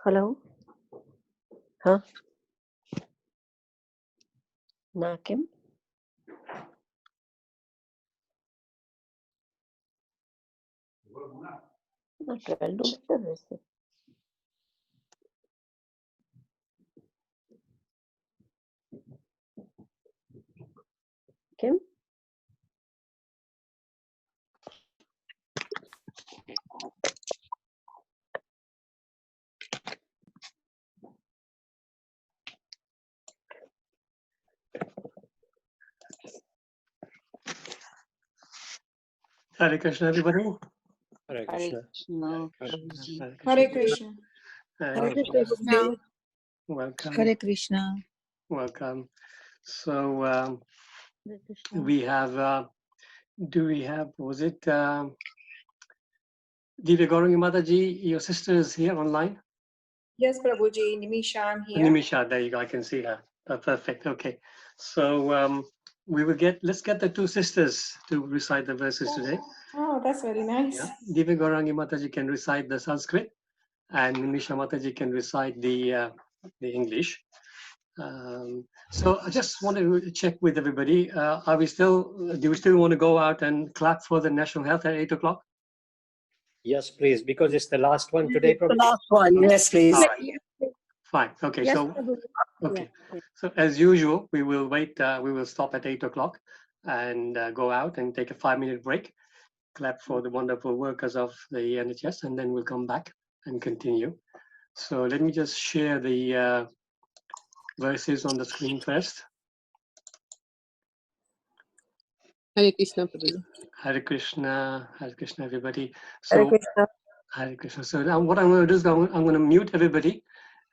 Hello? Huh? Nakim? Kim? Hare Krishna, everybody. Hare Krishna. Hare Krishna. Hare Krishna. Welcome. Hare Krishna. Welcome. So we have, was it Divya Gaurangi Mataji, your sister is here online? Yes, Prabhuji. Nimisha, I'm here. Nimisha, there you go, I can see her. Perfect, okay. So let's get the two sisters to recite the verses today. Oh, that's very nice. Yeah. Divya Gaurangi Mataji can recite the Sanskrit and Nimisha Mataji can recite the English. So I just wanted to check with everybody. Do we still want to go out and clap for the national health at 8 o'clock? Yes, please, because it's the last one today. The last one, yes, please. Right. Fine. Okay. Yes, Okay. So as usual, we will wait. We will stop at 8 o'clock and go out and take a 5-minute break. Clap for the wonderful workers of the NHS, and then we'll come back and continue. So let me just share the verses on the screen first. Hare Krishna, Prabhuji. Hare Krishna, everybody. Hare So Krishna. Hare Krishna. So now what I'm going to do is I'm going to mute everybody,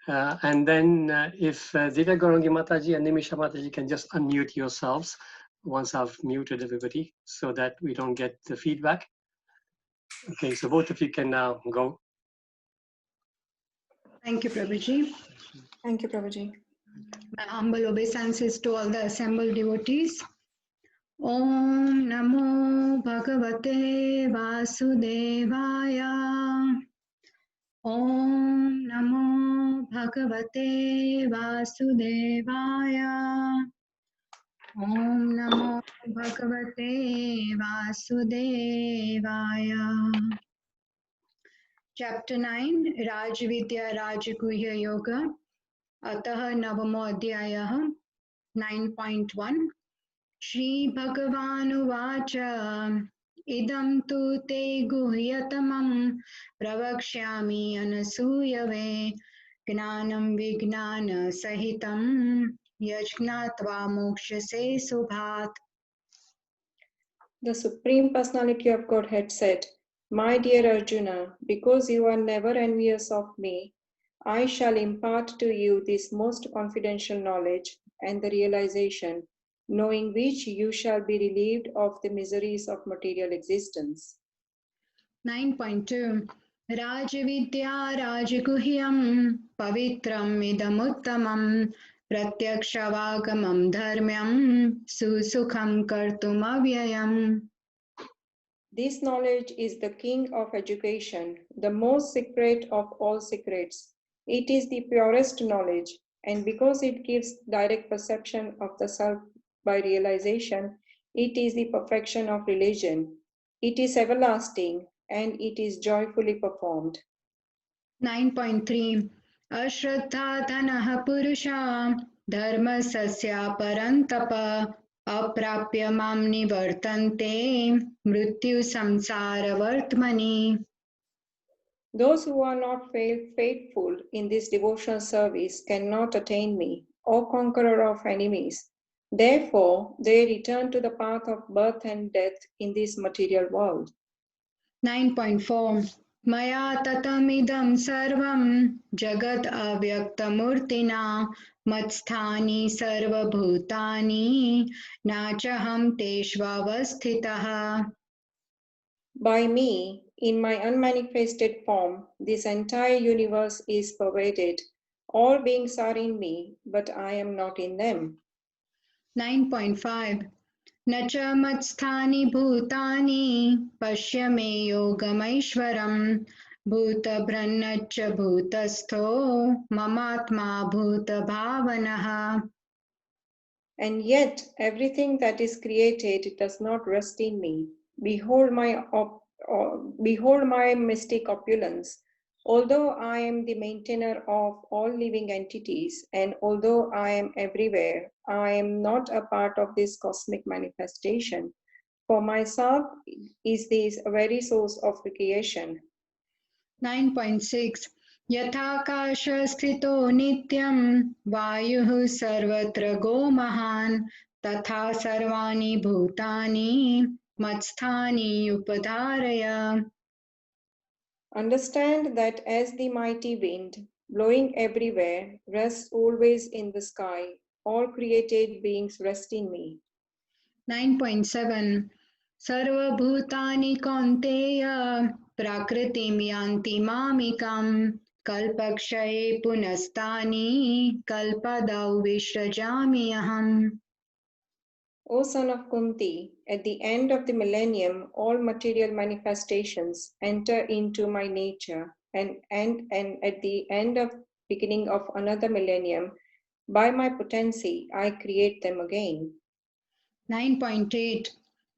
and then if Divya Gaurangi Mataji and Nimisha Mataji can just unmute yourselves once I've muted everybody, so that we don't get the feedback. Okay, so both of you can now go. Thank you, Prabhuji. Thank you, Prabhuji. My humble obeisances to all the assembled devotees. Om Namo Bhagavate Vasudevaya. Om Namo Bhagavate Vasudevaya. Om Namo Bhagavate Vasudevaya. Chapter 9, Rajvidya Rajaguhya Yoga. Atah Navamo Adhyayah 9.1. Shri Bhagavanuvacha idam tu te guhyatamam pravakshyami anasuyave gnanam vignana sahitam yajnatva mokshase subhat. The Supreme Personality of Godhead said, "My dear Arjuna, because you are never envious of me, I shall impart to you this most confidential knowledge and the realization, knowing which you shall be relieved of the miseries of material existence." 9.2 Rajavidya Rajaguhyam Pavitram Idamuttamam Pratyakshavāgamam Dharmyam Susukham Kartum Avyayam. This knowledge is the king of education, the most secret of all secrets. It is the purest knowledge, and because it gives direct perception of the self by realization, it is the perfection of religion. It is everlasting, and it is joyfully performed. 9.3 Ashraddha Dhanaha Purusha Dharma Sasya Parantapa Aprapya Mam Nivartante Mrityu Samsara Vartmani. Those who are not faithful in this devotional service cannot attain me, O conqueror of enemies. Therefore, they return to the path of birth and death in this material world. 9.4 Maya tatamidam sarvam jagat avyaktamurtina matsthani sarva bhutani nachaham teshvavasthitaha. By me, in my unmanifested form, this entire universe is pervaded. All beings are in me, but I am not in them. 9.5 न च मत्स्थानि भूतानि पश्य मे योगमैश्वरम् भूतभृन्नच्च भूतस्थो ममात्मा भूतभावनः. And yet everything that is created does not rest in me. Behold my mystic opulence. Although I am the maintainer of all living entities, and although I am everywhere, I am not a part of this cosmic manifestation. For myself is this very source of creation. 9.6 यथाकाश स्थितो नित्यं वायुः सर्वत्र गो महान् तथा सर्वाणि भूतानि मत्स्थानि उपधारय. Understand that as the mighty wind, blowing everywhere, rests always in the sky, all created beings rest in me. 9.7 सर्वभूतानि कौन्तेय प्रकृतिं यान्ति मामिकं कल्पक्षये पुनस्तानि कल्पदौ विसृजामि अहम्. O son of Kunti, at the end of the millennium, all material manifestations enter into my nature, and at the end of beginning of another millennium, by my potency, I create them again. 9.8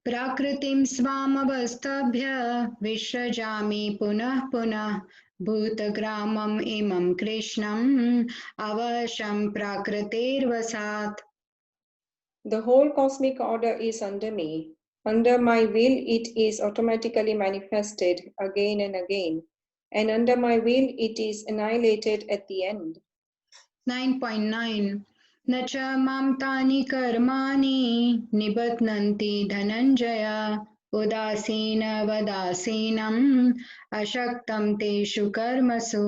प्रकृतिं स्वामवस्थभ्य विसृजामि पुनः पुनः भूतग्रामम् इमं कृष्णम् अवशं प्रकृतेर्वसात्. The whole cosmic order is under me. Under my will, it is automatically manifested again and again, and under my will, it is annihilated at the end. 9.9 न च मां तानि कर्माणि निबध्नन्ति धनञ्जय उदासीनवदासीनम् अशक्तं तेषु कर्मसु.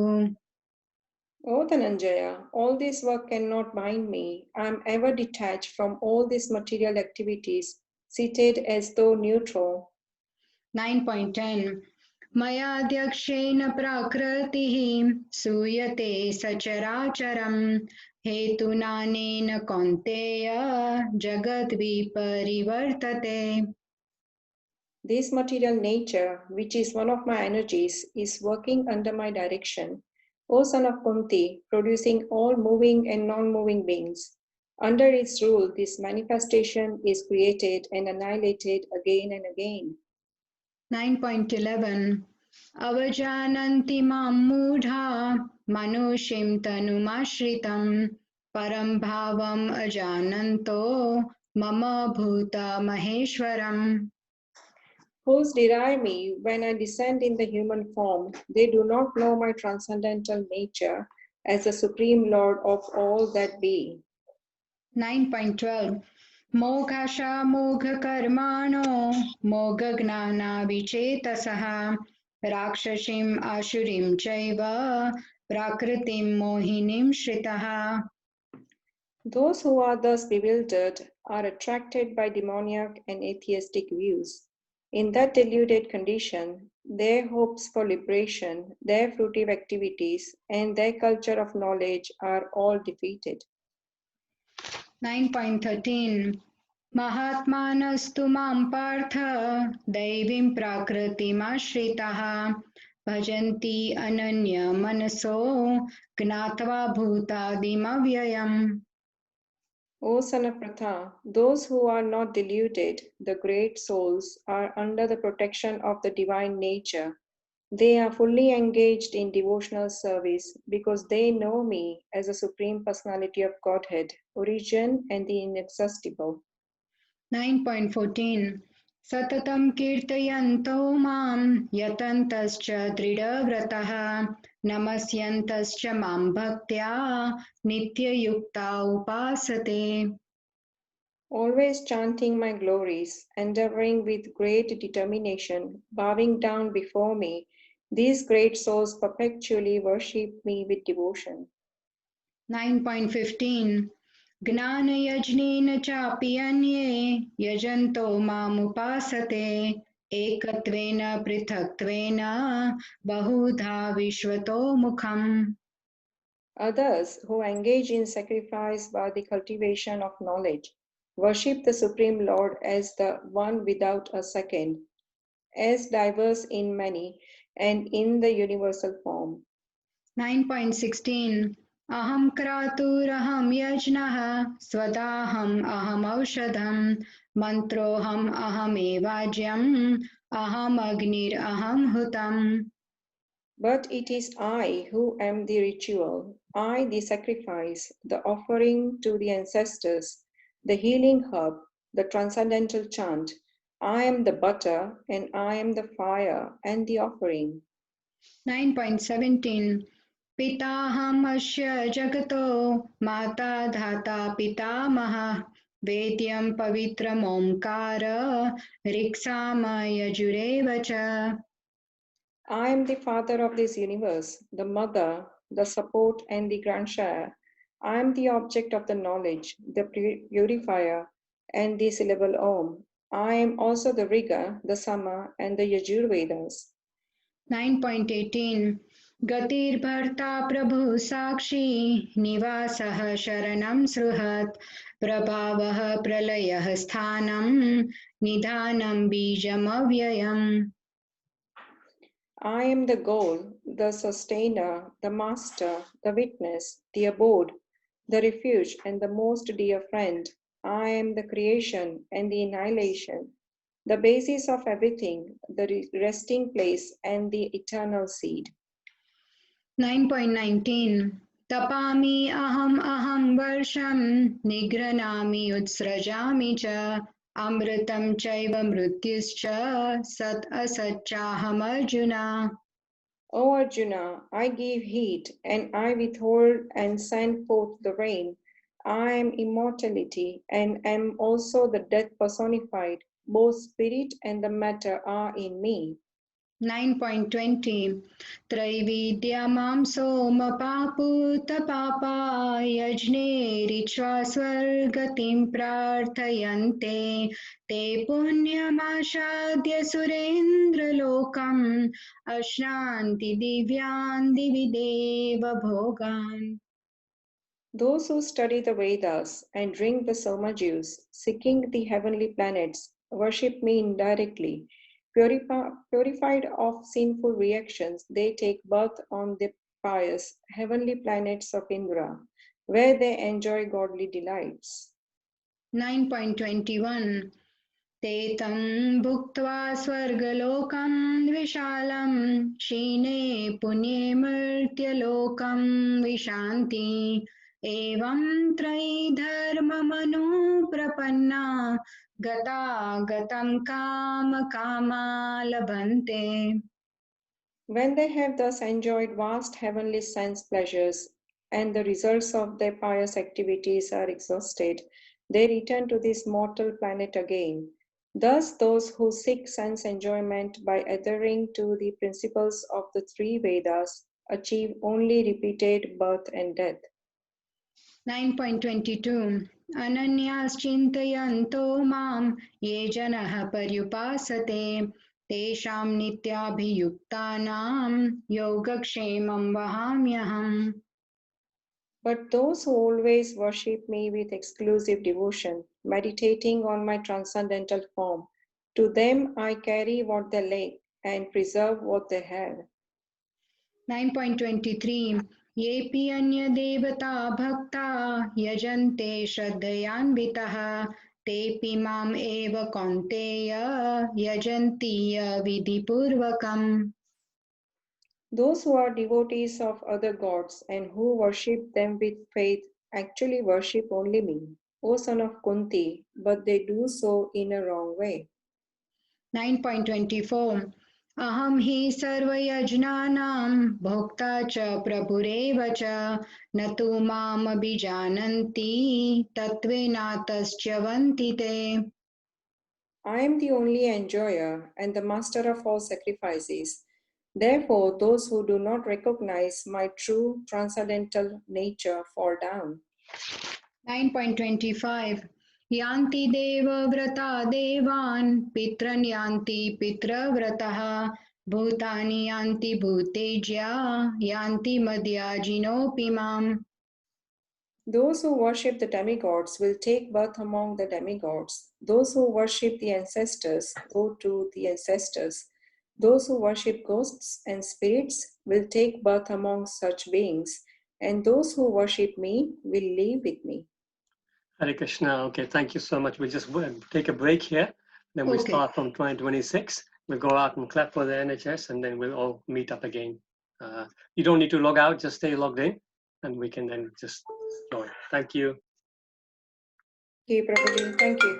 O Dhananjaya, all this work cannot bind me. I am ever detached from all these material activities, seated as though neutral. 9.10 मयाध्यक्षेण प्रकृतिः सूयते सचराचरम् हेतुनानेन कौन्तेय जगद्विपरिवर्तते. This material nature, which is one of my energies, is working under my direction. O son of Kunti, producing all moving and non-moving beings. Under its rule, this manifestation is created and annihilated again and again. 9.11 अवजानन्ति मां मूढा मनुष्यं तनुमाश्रितं परं भावम् अजानन्तो मम भूतमहेश्वरम्. Fools deride me when I descend in the human form. They do not know my transcendental nature as the supreme Lord of all that be. 9.12 मोघाशा मोघकर्माणो मोघज्ञानाविचेतसः राक्षसीम् आसुरीं चैव प्रकृतिं मोहिनीं श्रितः. Those who are thus bewildered are attracted by demoniac and atheistic views. In that deluded condition, their hopes for liberation, their fruitive activities, and their culture of knowledge are all defeated. 9.13 महात्मानस्तु मां पार्थ दैवीं प्रकृतिमाश्रिताः भजन्ति अनन्यमनसो ज्ञात्वा भूतादिमव्ययम्. O son of Pratha, those who are not deluded, the great souls, are under the protection of the divine nature. They are fully engaged in devotional service because they know me as the Supreme Personality of Godhead, origin and the inexhaustible. 9.14 सततं कीर्तयन्तो मां यतन्तश्च दृढव्रतः नमस्यन्तश्च मां भक्त्या नित्ययुक्ता उपासते. Always chanting my glories, endeavoring with great determination, bowing down before me, these great souls perpetually worship me with devotion. 9.15 ज्ञानयज्ञेन चापि अन्ये यजन्तो मामुपासते एकत्वेन पृथक्त्वेन बहुधा विश्वतो मुखम्. Others who engage in sacrifice by the cultivation of knowledge, Worship the Supreme Lord as the one without a second, as diverse in many, and in the universal form. 9.16 Aham kraturaham yajnah swadaham aham aushadham mantroham aham evajyam aham agnir aham hutam. But it is I who am the ritual, I the sacrifice, the offering to the ancestors, the healing herb, the transcendental chant. I am the butter, and I am the fire and the offering. 9.17 Pitaham asya jagato mata dhata pitamaha vedyam pavitram omkara riksama yajurevacha. I am the father of this universe, the mother, the support, and the grandshire. I am the object of the knowledge, the purifier, and the syllable Om. I am also the rigor, the Sama, and the Yajurvedas. 9.18 Gatir bharta prabhu sakshi nivasah sharanam sruhat prabhavah pralayah sthanam nidhanam bijam avyayam. I am the goal, the sustainer, the master, the witness, the abode, the refuge, and the most dear friend. I am the creation and the annihilation, the basis of everything, the resting place, and the eternal seed. 9.19 Tapami aham varsham nigranami utsrajami cha amritam chaiva mrityuscha sat asachaham arjuna. O Arjuna, I give heat, and I withhold and send forth the rain. I am immortality, and am also the death personified. Both spirit and the matter are in me. 9.20 Traividya mam soma paputa papa yajne richa swargatim prarthayante te punyamashadya surendra lokam ashranti divyan divideva bhogan. Those who study the Vedas and drink the Soma juice, seeking the heavenly planets, worship me indirectly. Purified of sinful reactions, they take birth on the pious heavenly planets of Indra, where they enjoy godly delights. 9.21 Te tam bhuktva swargalokam vishalam shine punye murtyalokam vishanti evam trai dharma manu prapanna gata gatam kama kama labhante. When they have thus enjoyed vast heavenly sense pleasures and the results of their pious activities are exhausted, they return to this mortal planet again. Thus, those who seek sense enjoyment by adhering to the principles of the three Vedas achieve only repeated birth and death. 9.22 Ananyas chintayanto mam ye janah paryupasate tesham nityabhiyuktanam yogakshemam vahamyaham. But those who always worship me with exclusive devotion, meditating on my transcendental form, to them I carry what they lack and preserve what they have. 9.23 Yepi anya devata bhakta yajante shraddhayanvitah tepi mam eva kaunteya yajantiya vidipurvakam. Those who are devotees of other gods and who worship them with faith actually worship only me, O son of Kunti, but they do so in a wrong way. 9.24 Aham hi sarvayajnanam bhokta cha prabhurev cha natu mam abhijananti tatvenatascha vantite. I am the only enjoyer and the master of all sacrifices. Therefore, those who do not recognize my true transcendental nature fall down. 9.25 Yanti deva vrata devan pitran yanti pitra vrataha bhutani yanti bhutejya yanti madhyajinopi mam. Those who worship the demigods will take birth among the demigods. Those who worship the ancestors go to the ancestors. Those who worship ghosts and spirits will take birth among such beings. And those who worship me will live with me. Hare Krishna. Okay, thank you so much. We'll just take a break here. Then we Okay. start from 2026. We'll go out and clap for the NHS, and then we'll all meet up again. You don't need to log out, just stay logged in, and we can then just join. Thank you. Okay, Prabhuji, thank you.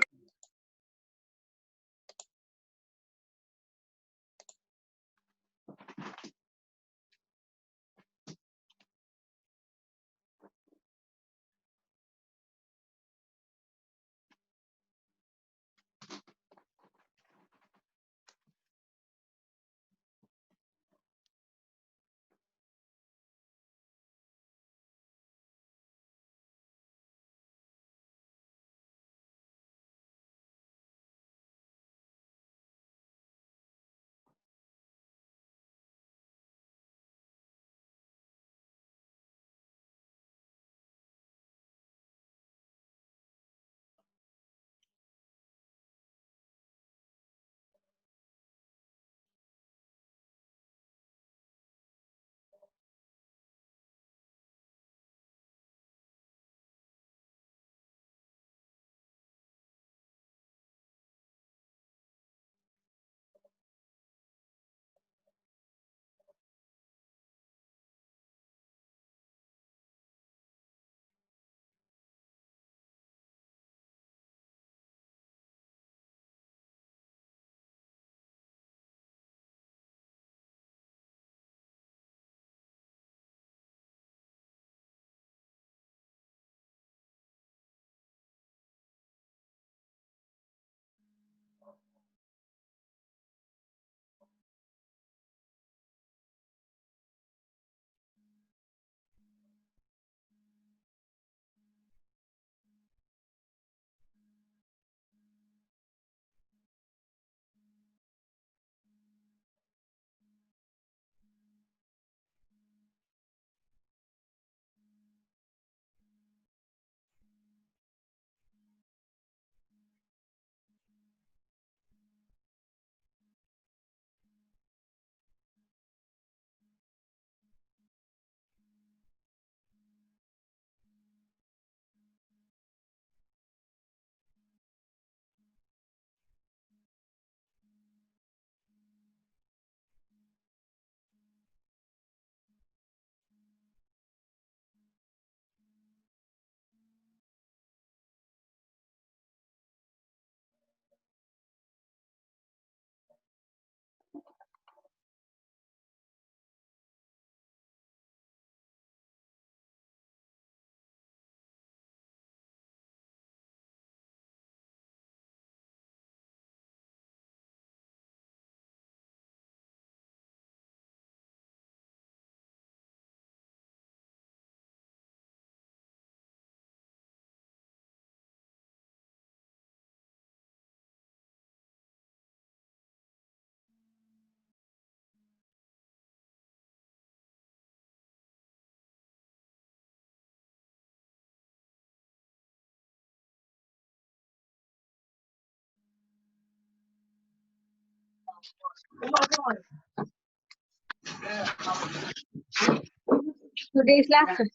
Today's lesson.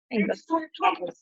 Thank you.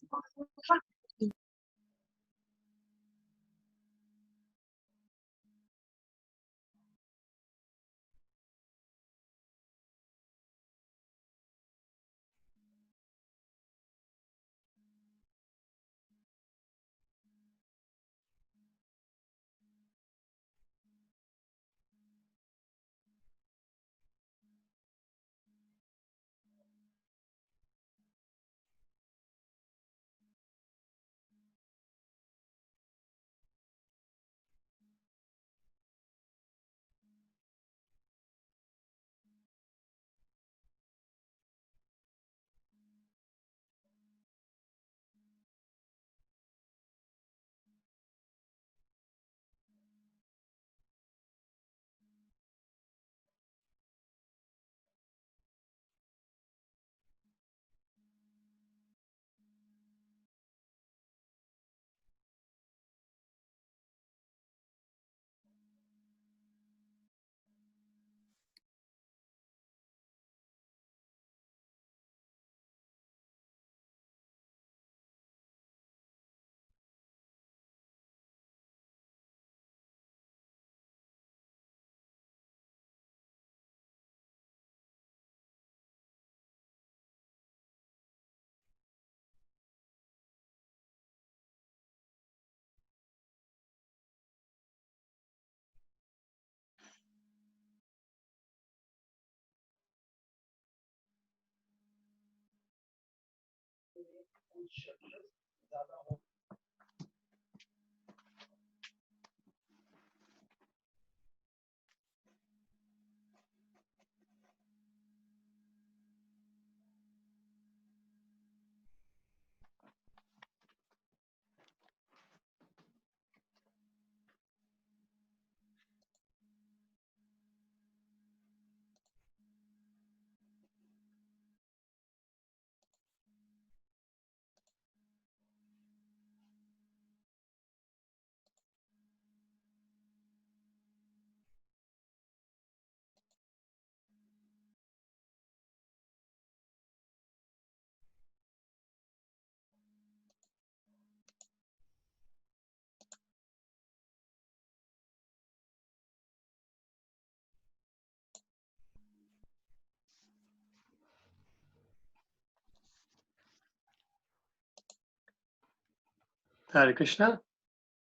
Hare Krishna.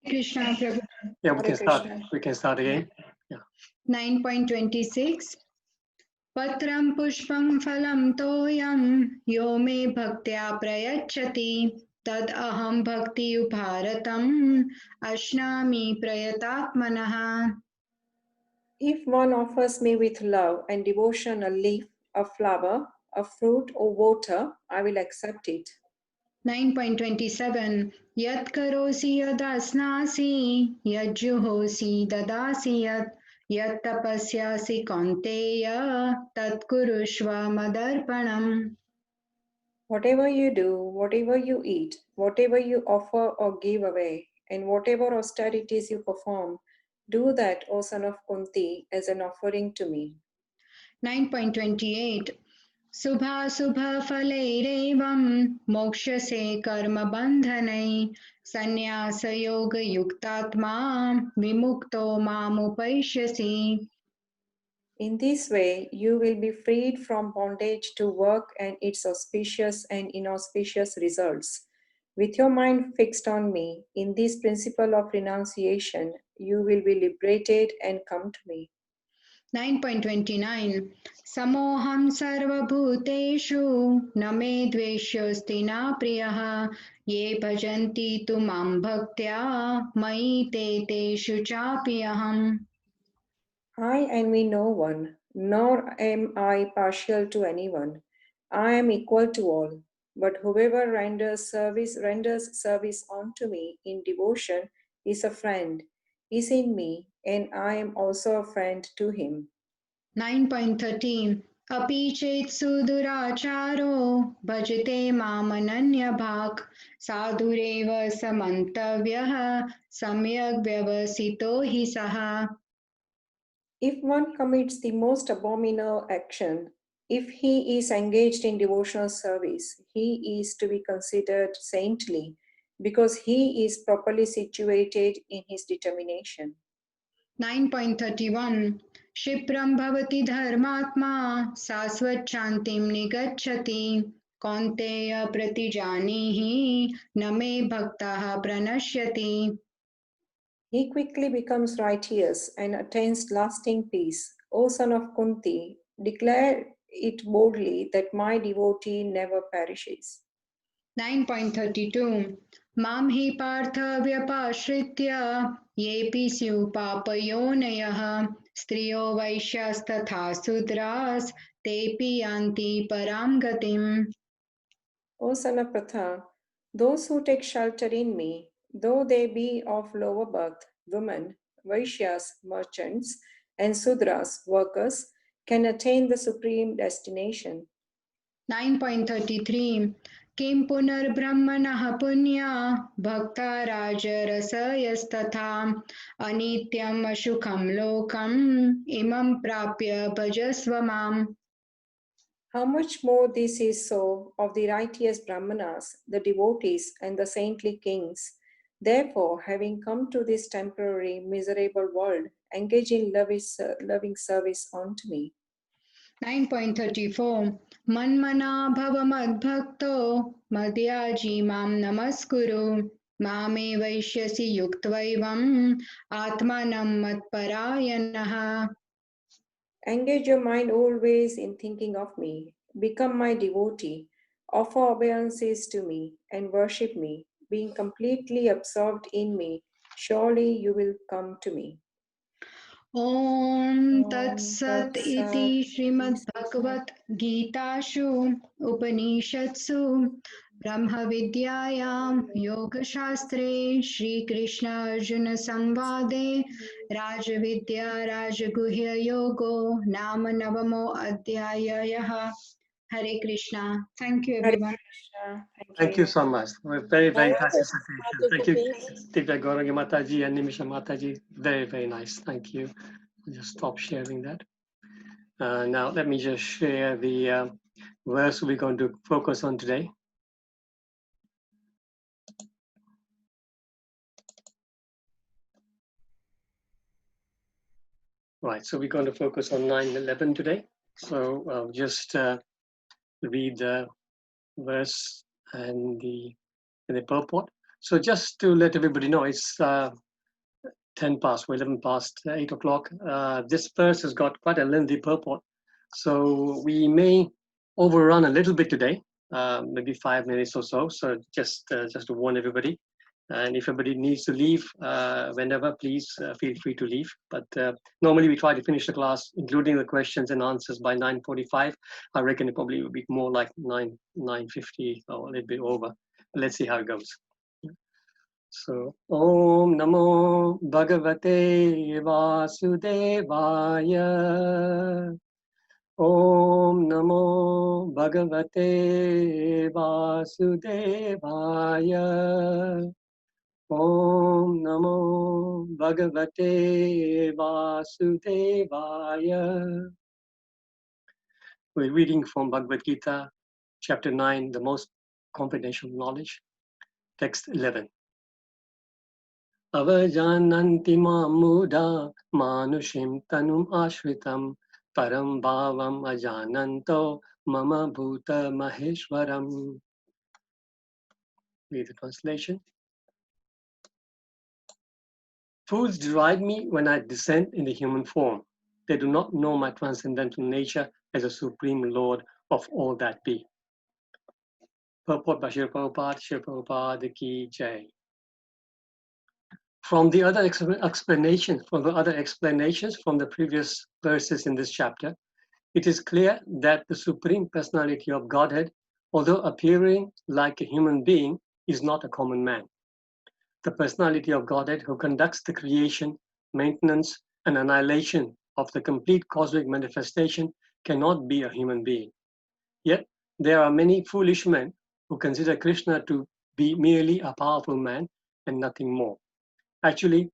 Krishna Prabhu. Yeah, we Hare can start. Krishna. We can start again. 9.26 Patram pushpam phalam toyam yo me bhaktya prayachati tad aham bhakti uparatam ashnami prayatatmanaha. If one offers me with love and devotion a leaf, a flower, a fruit, or water, I will accept it. 9.27 Yat karosi yadasnasi yajjuhosi dadasi yat tapasyasi kaunteya tat kurushva madarpanam. Whatever you do, whatever you eat, whatever you offer or give away, and whatever austerities you perform, do that, O son of Kunti, as an offering to me. 9.28 Subha subha falairevam mokshase karma bandhanai sannyasa yoga yuktatma vimukto mamupaishyasi. In this way, you will be freed from bondage to work and its auspicious and inauspicious results. With your mind fixed on me, in this principle of renunciation, you will be liberated and come to me. 9.29 Samoham sarvabhuteshu name dveshyasti na priyah ye bhajanti tu mam bhaktya mai te teshu chapiyaham. I envy no one, nor am I partial to anyone. I am equal to all. But whoever renders service unto me in devotion is a friend, is in me, and I am also a friend to him. 9.13 Api chet suduracharo bhajate mamananya bhak sadhureva samantavyah samyak vyavasito hi saha. If one commits the most abominable action, if he is engaged in devotional service, he is to be considered saintly because he is properly situated in his determination. 9.31 Shipram bhavati dharmatma sasvachantim nigacchati kaunteya pratijanihi name bhaktaha pranashyati. He quickly becomes righteous and attains lasting peace. O son of Kunti, declare it boldly that my devotee never perishes. 9.32 Mam hi partha vyapashritya yepi syu papayonayah striyo vaishyastatha sudras tepi yanti param gatim. O son of Pratha, those who take shelter in me, though they be of lower birth, women, Vaishyas, merchants, and Sudras, workers, can attain the supreme destination. 9.33 Kim punar brahmanah punya bhakta rajarasayasthatha anityam ashukham lokam imam prapya bhajasva mam. How much more this is so of the righteous Brahmanas, the devotees, and the saintly kings. Therefore, having come to this temporary, miserable world, engage in loving service unto me. 9.34 Manmana bhava madbhakto madhyaji mam namaskuru mame vaishyasi yuktvaivam atmanam matparayanah. Engage your mind always in thinking of me. Become my devotee. Offer obeisances to me and worship me, being completely absorbed in me. Surely you will come to me. ॐ तत्सत् इति श्रीमद्भगवद्गीतासु उपनिषत्सु ब्रह्मविद्यायां योगशास्त्रे श्रीकृष्ण अर्जुन संवादे राजविद्या राजगुह्ययोगो नाम नवमो अध्यायः. Hare Krishna. Thank you, everyone. Thank you so much. Very, very nice presentation. Thank you, Divya Gaurangi Mataji and Nimisha Mataji. Very, very nice. Thank you. I'll just stop sharing that. Now, let me just share the verse we're going to focus on today. Right, so we're going to focus on 9:11 today. So I'll just read the verse and the purport. So just to let everybody know, it's 10 past or 11 past 8 o'clock. This verse has got quite a lengthy purport. So we may overrun a little bit today, maybe 5 minutes or so. So just to warn everybody. And if everybody needs to leave whenever, please feel free to leave. But normally we try to finish the class, including the questions and answers, by 9:45. I reckon it probably will be more like 9:50 or a little bit over. Let's see how it goes. So, Om Namo Bhagavate Vasudevaya. Om Namo Bhagavate Vasudevaya. Om Namo Bhagavate Vasudevaya. We're reading from Bhagavad Gita, chapter 9, the most confidential knowledge, text 11. Avajananti mamuda manushim tanum ashritam param bhavam ajananto mama bhuta maheshwaram. Read the translation. Fools deride me when I descend in the human form. They do not know my transcendental nature as a supreme Lord of all that be. Purport by Srila Prabhupada, Srila Prabhupada ki jai. From the other explanations from the previous verses in this chapter, it is clear that the Supreme Personality of Godhead, although appearing like a human being, is not a common man. The Personality of Godhead who conducts the creation, maintenance, and annihilation of the complete cosmic manifestation cannot be a human being. Yet, there are many foolish men who consider Krishna to be merely a powerful man and nothing more. Actually,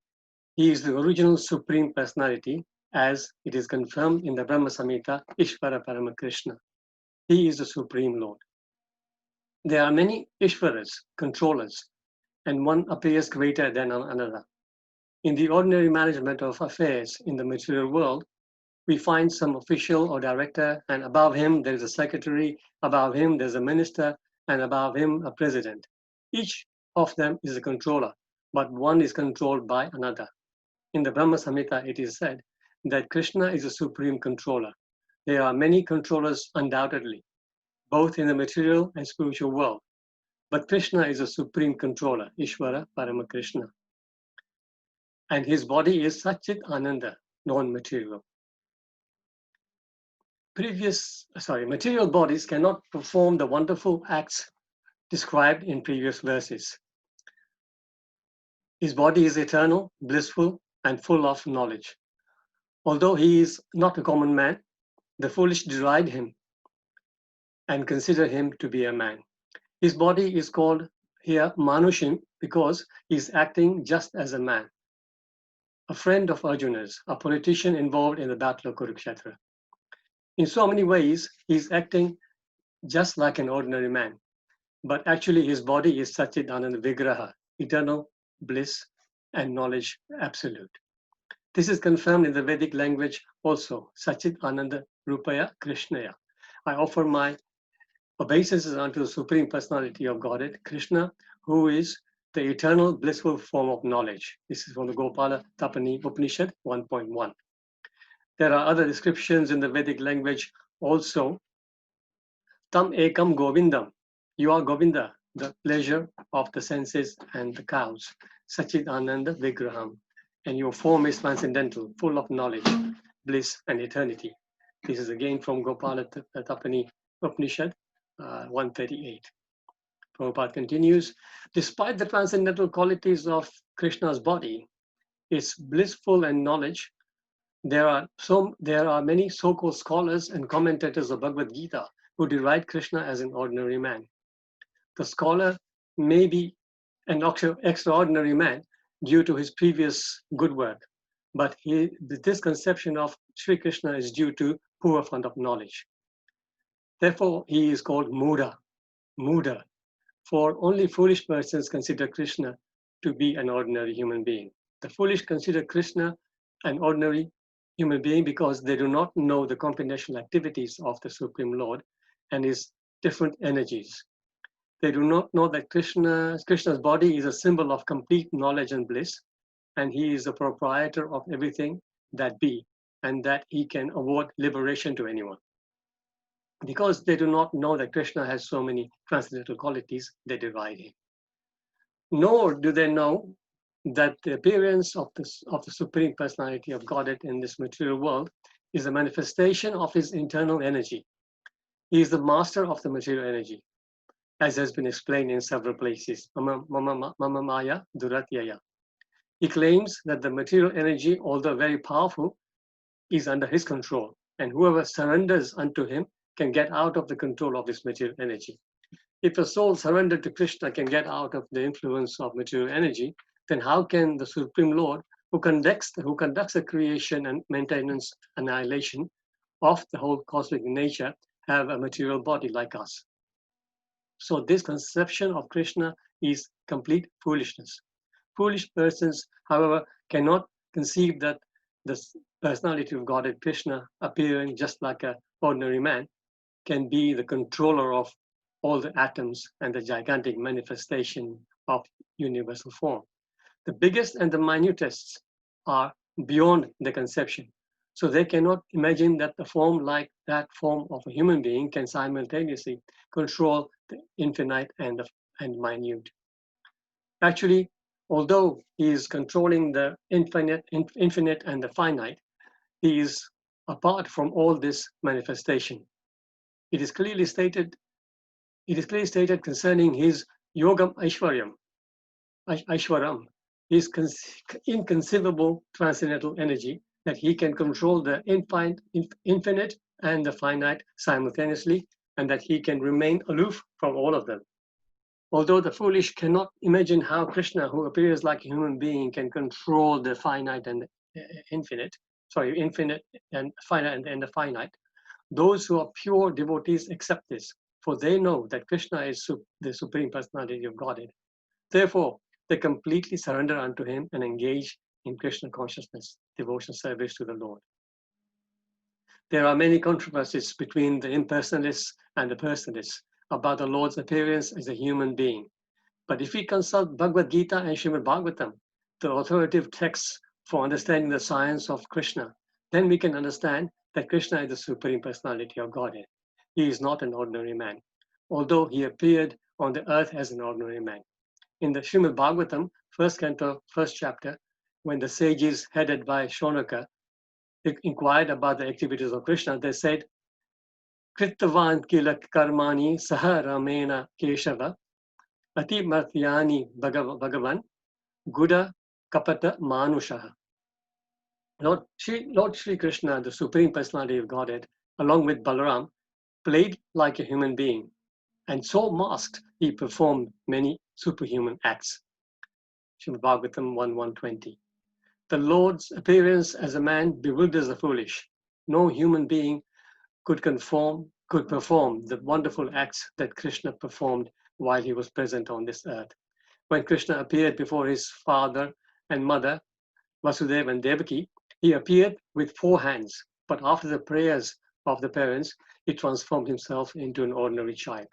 he is the original Supreme Personality, as it is confirmed in the Brahma Samhita, Ishvara Parama Krishna. He is the Supreme Lord. There are many Ishvaras, controllers, and one appears greater than another. In the ordinary management of affairs in the material world, we find some official or director, and above him there is a secretary, above him there's a minister, and above him a president. Each of them is a controller, but one is controlled by another. In the Brahma Samhita, it is said that Krishna is a supreme controller. There are many controllers undoubtedly, both in the material and spiritual world. But Krishna is a supreme controller, Ishvara Parama Krishna. And his body is Satchit Ananda, non-material. Material bodies cannot perform the wonderful acts described in previous verses. His body is eternal, blissful, and full of knowledge. Although he is not a common man, the foolish deride him and consider him to be a man. His body is called here Manushim because he is acting just as a man. A friend of Arjuna's, a politician involved in the battle of Kurukshetra. In so many ways, he is acting just like an ordinary man. But actually his body is Satchit Ananda Vigraha, eternal bliss and knowledge absolute. This is confirmed in the Vedic language also, Satchit Ananda Rupaya Krishnaya. I offer my obeisances unto the Supreme Personality of Godhead, Krishna, who is the eternal blissful form of knowledge. This is from the Gopala Tapani Upanishad 1.1. There are other descriptions in the Vedic language also. Tam ekam govindam You are Govinda, the pleasure of the senses and the cows, Sachit Ananda Vigraham, and your form is transcendental, full of knowledge, bliss, and eternity. This is again from Gopala Tapani Upanishad 138. Prabhupada continues, despite the transcendental qualities of Krishna's body, its blissful and knowledge, there are many so-called scholars and commentators of Bhagavad Gita who deride Krishna as an ordinary man. The scholar may be an extraordinary man due to his previous good work, but this conception of Sri Krishna is due to poor fund of knowledge. Therefore, he is called Muda, for only foolish persons consider Krishna to be an ordinary human being. The foolish consider Krishna an ordinary human being because they do not know the combinational activities of the Supreme Lord and his different energies. They do not know that Krishna's body is a symbol of complete knowledge and bliss, and he is the proprietor of everything that be, and that he can award liberation to anyone. Because they do not know that Krishna has so many transcendental qualities, they deride him. Nor do they know that the appearance of the Supreme Personality of Godhead in this material world is a manifestation of his internal energy. He is the master of the material energy, as has been explained in several places. Mama Maya Duratyaya. He claims that the material energy, although very powerful, is under his control, and whoever surrenders unto him can get out of the control of this material energy. If a soul surrendered to Krishna can get out of the influence of material energy, then how can the Supreme Lord, who conducts the creation and maintenance, annihilation of the whole cosmic nature, have a material body like us? So this conception of Krishna is complete foolishness. Foolish persons, however, cannot conceive that the personality of Godhead Krishna, appearing just like an ordinary man, can be the controller of all the atoms and the gigantic manifestation of universal form. The biggest and the minutest are beyond the conception. So they cannot imagine that the form like that form of a human being can simultaneously control the infinite and minute. Actually, although he is controlling the infinite and the finite, he is apart from all this manifestation. It is clearly stated concerning his Yogam Aishwaram, his inconceivable transcendental energy, that he can control the infinite and the finite simultaneously, and that he can remain aloof from all of them. Although the foolish cannot imagine how Krishna, who appears like a human being, can control the finite and infinite and finite and the finite, those who are pure devotees accept this, for they know that Krishna is the Supreme Personality of Godhead. Therefore, they completely surrender unto him and engage in Krishna consciousness, devotion service to the Lord. There are many controversies between the impersonalists and the personalists about the Lord's appearance as a human being. But if we consult Bhagavad Gita and Srimad Bhagavatam, the authoritative texts for understanding the science of Krishna, then we can understand that Krishna is the Supreme Personality of Godhead. He is not an ordinary man, although he appeared on the earth as an ordinary man. In the Srimad Bhagavatam, first canto, first chapter, when the sages headed by Shonaka inquired about the activities of Krishna, they said, Kritavan kila karmani saha ramena keshava ati martyani bhagavan guda kapata manushaha. Lord Sri Krishna, the Supreme Personality of Godhead, along with Balaram, played like a human being, and so masked, he performed many superhuman acts. Srimad Bhagavatam 1:120. The Lord's appearance as a man bewilders the foolish. No human being could perform the wonderful acts that Krishna performed while he was present on this earth. When Krishna appeared before his father and mother, Vasudeva and Devaki, he appeared with 4 hands, but after the prayers of the parents, he transformed himself into an ordinary child.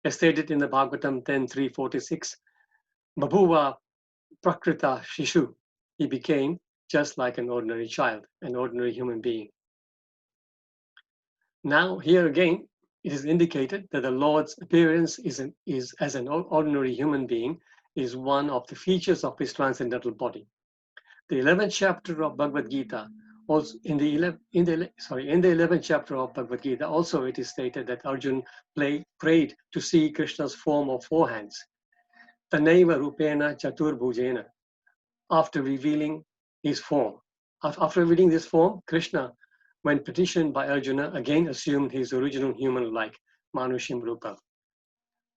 As stated in the Bhagavatam 10:346, Babhuva Prakrita Shishu, he became just like an ordinary child, an ordinary human being. Now, here again, it is indicated that the Lord's appearance is as an ordinary human being is one of the features of his transcendental body. The 11th chapter of Bhagavad Gita, also in the 11th chapter of Bhagavad Gita, also it is stated that Arjun prayed to see Krishna's form of four hands, Tanaiva Rupena Chaturbhujena, after revealing his form. After revealing this form, Krishna, when petitioned by Arjuna, again assumed his original human-like Manushim Rupa.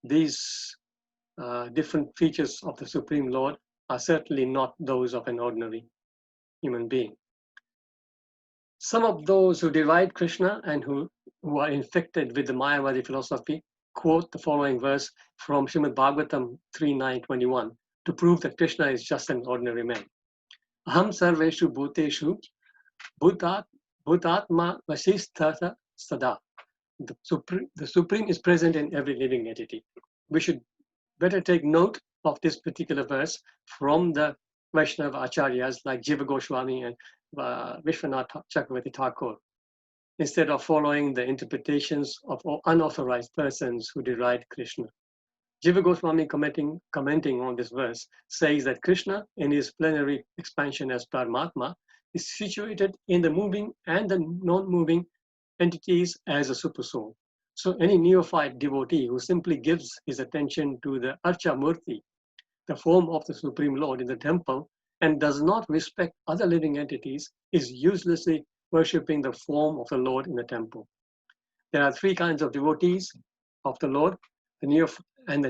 These different features of the Supreme Lord are certainly not those of an ordinary human being. Some of those who deride Krishna and who are infected with the Mayavadi philosophy quote the following verse from Srimad Bhagavatam 3.9.21 to prove that Krishna is just an ordinary man. Aham sarveshu bhuteshu bhutatma vasistha sada. The Supreme is present in every living entity. We should better take note of this particular verse from the Vaishnava Acharyas like Jiva Goswami and Vishwanath Chakravarti Thakur, instead of following the interpretations of unauthorized persons who deride Krishna. Jiva Goswami commenting on this verse says that Krishna, in his plenary expansion as Paramatma, is situated in the moving and the non-moving entities as a supersoul. So any neophyte devotee who simply gives his attention to the Archa Murti, the form of the Supreme Lord in the temple, and does not respect other living entities, is uselessly worshipping the form of the Lord in the temple. There are three kinds of devotees of the Lord. The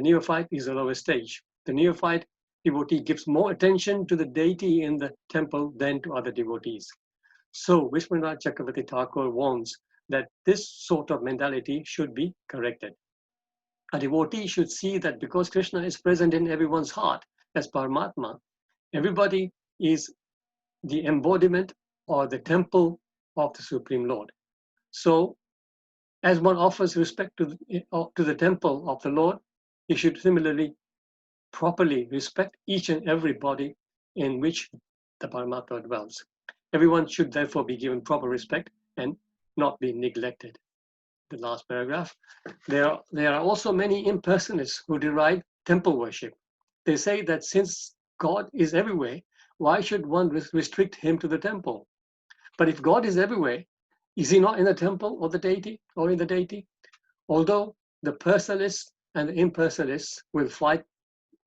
neophyte is the lowest stage. The neophyte devotee gives more attention to the deity in the temple than to other devotees. So Vishwanath Chakravarti Thakur warns that this sort of mentality should be corrected. A devotee should see that because Krishna is present in everyone's heart as Paramatma, everybody is the embodiment or the temple of the Supreme Lord. So as one offers respect to the temple of the Lord, he should similarly properly respect each and every body in which the Paramatma dwells. Everyone should therefore be given proper respect and not be neglected. The last paragraph. There are also many impersonalists who deride temple worship. They say that since God is everywhere, why should one restrict him to the temple? But if God is everywhere, is he not in the temple or the deity or in the deity? Although the personalists and the impersonalists will fight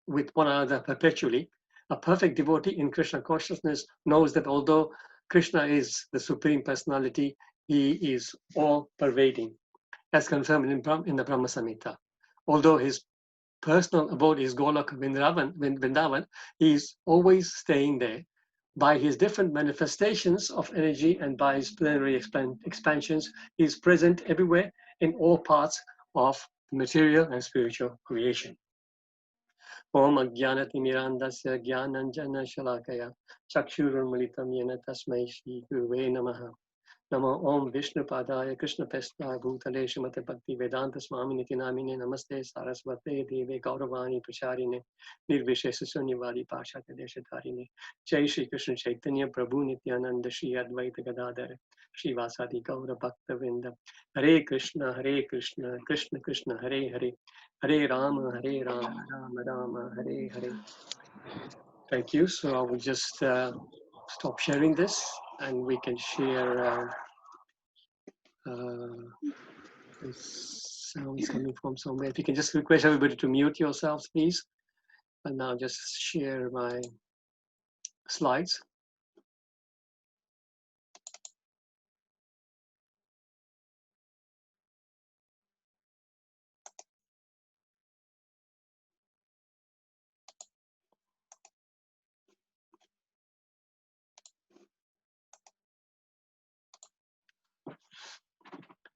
with one another perpetually, a perfect devotee in Krishna consciousness knows that although Krishna is the Supreme Personality, he is all-pervading, as confirmed in the Brahma Samhita. Although his personal abode is Golok Vrindavan, he is always staying there. By his different manifestations of energy and by his plenary expansions, he is present everywhere in all parts of material and spiritual creation. Om Ajnanati Mirandasya Jnananjana Shalakaya Chakshurunmilitam Yena Tasmai Shri Guruve Namaha. Namo Om Vishnu Padaya Krishna Pestaya Bhutale Srimate Bhakti Vedanta Swami Niti Namine Namaste Saraswate Deve Gauravani Pracharine Nirvishesha Sunyavadi Pashate Deshatarine Jai Shri Krishna Chaitanya Prabhu Nityananda Shri Advaita Gadadhar Shri Vasadi Gaura Bhakta Vrinda Hare Krishna Krishna Krishna Hare Hare Hare Rama Rama Rama Hare Hare. Thank you. So I will just stop sharing this and we can share this sounds coming from somewhere. If you can just request everybody to mute yourselves, please. And now just share my slides.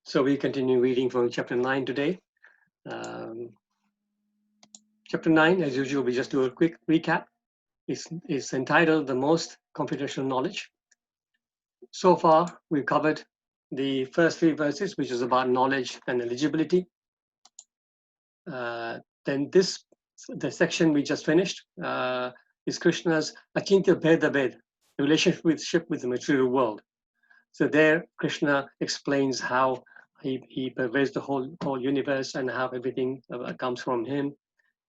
So we continue reading from chapter 9 today. Chapter 9, as usual, we just do a quick recap. It's entitled The Most Computational Knowledge. So far, we've covered the first 3 verses, which is about knowledge and eligibility. Then the section we just finished is Krishna's Achintya Bheda Bhed, the relationship with the material world. So there, Krishna explains how he pervades the whole universe, and how everything comes from him.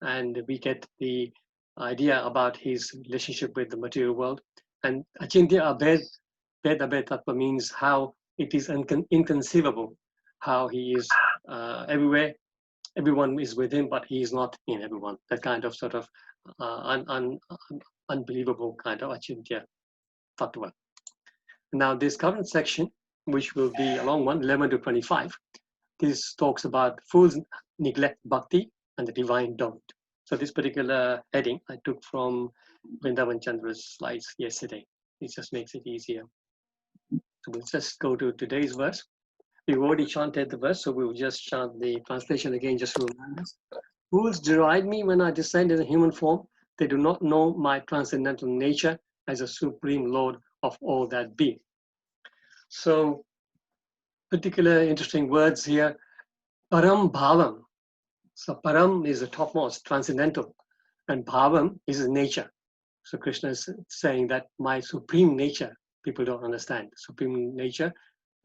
And we get the idea about his relationship with the material world. And Achintya Abhed Tattva means how it is inconceivable, how he is everywhere, everyone is with him, but he is not in everyone. That kind of sort of unbelievable kind of Achintya Tattva. Now this current section, which will be a long one, 11 to 25, this talks about fools neglect bhakti and the divine don't. So this particular heading I took from Vrindavan Chandra's slides yesterday. It just makes it easier. So we'll just go to today's verse. We've already chanted the verse, so we'll just chant the translation again just to remind us. Fools deride me when I descend in a human form. They do not know my transcendental nature as a supreme Lord of all that be. So, particular interesting words here. Param Bhavam. So Param is the topmost, transcendental, and Bhavam is his nature. So Krishna is saying that my supreme nature, people don't understand. Supreme nature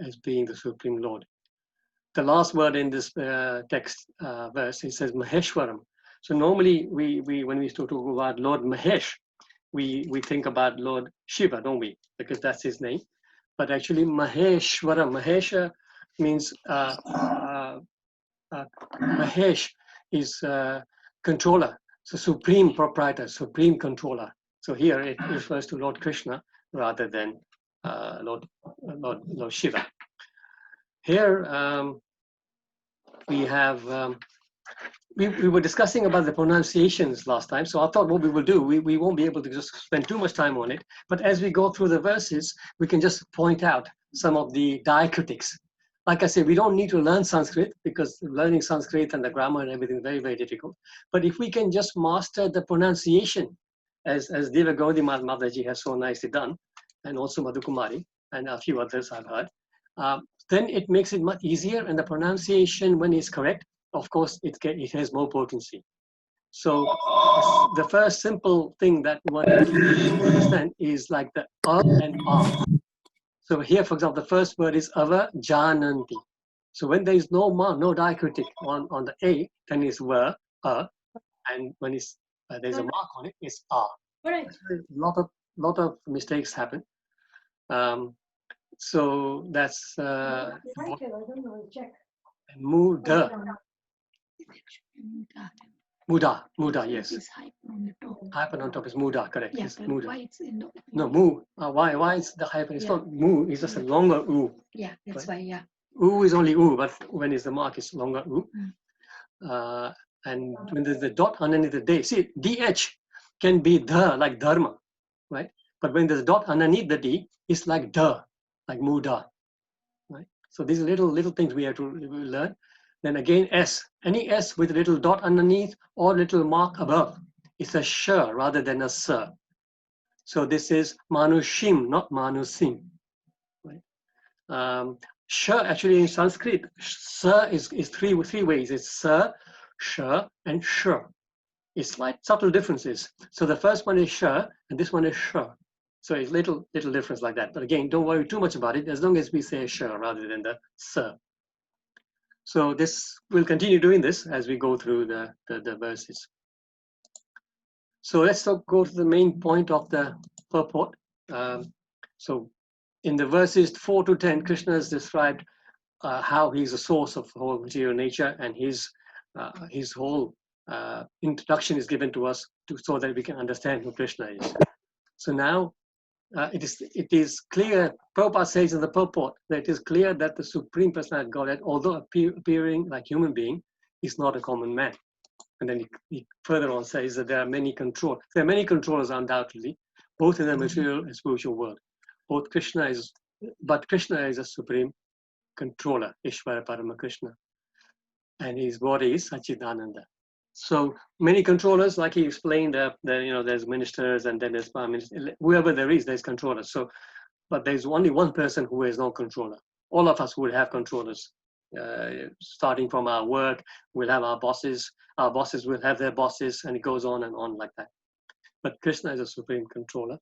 as being the supreme Lord. The last word in this text verse, it says Maheshwaram. So normally when we talk about Lord Mahesh, we think about Lord Shiva, don't we? Because that's his name. But actually Maheshwaram, Mahesha means Mahesh is controller, so supreme proprietor, supreme controller. So here it refers to Lord Krishna rather than Lord Shiva. Here we have we were discussing about the pronunciations last time, so I thought what we will do, we won't be able to just spend too much time on it, but as we go through the verses, we can just point out some of the diacritics. Like I said, we don't need to learn Sanskrit because learning Sanskrit and the grammar and everything is very, very difficult. But if we can just master the pronunciation, as Deva Gaudi Mataji has so nicely done, and also Madhukumari, and a few others I've heard, then it makes it much easier, and the pronunciation, when it's correct, of course, it has more potency. So the first simple thing that one needs to understand is like the and So here, for example, the first word is avajananti. So when there is no diacritic on the A, then it's va, and when it's there's a mark on it, it's a. Right. A lot of mistakes happen. So that's Muda. Muda, yes. Hyphen on top is Muda, correct. Yeah, It's Muda. why it's in the, No, Mu. Why is the hyphen? It's not Mu, it's just a longer U. yeah, that's why, yeah. U is only U, but when is the mark, it's longer U. And when there's the dot underneath the D, see, DH can be the, like dharma, right? But when there's a dot underneath the D, it's like the, like Muda, right? So these little things we have to learn. Then again, S. Any S with a little dot underneath or little mark above, it's a sh rather than a s. So this is manushim, not manusim. Right? Sh actually in Sanskrit, sa is three ways. It's sa, sh, and sh. It's slight subtle differences. So the first one is sh, and this one is sh. So it's little difference like that. But again, don't worry too much about it as long as we say sh rather than the sa. So this we'll continue doing this as we go through the verses. So let's go to the main point of the purport. So in the verses 4 to 10, Krishna has described how he's the source of whole material nature, and his whole introduction is given to us so that we can understand who Krishna is. So now it is clear, Prabhupada says in the purport, that it is clear that the Supreme Personality of Godhead, although appearing like human being, is not a common man. And then he further on says that there are many controllers undoubtedly, both in the material and spiritual world. But Krishna is a supreme controller, Ishvara Parama Krishna, and his body is Sachidananda. So many controllers, like he explained, there's ministers and then there's prime minister, whoever there is, there's controllers. So, but there's only one person who is no controller. All of us would have controllers. Starting from our work, we'll have our bosses will have their bosses, and it goes on and on like that. But Krishna is a supreme controller.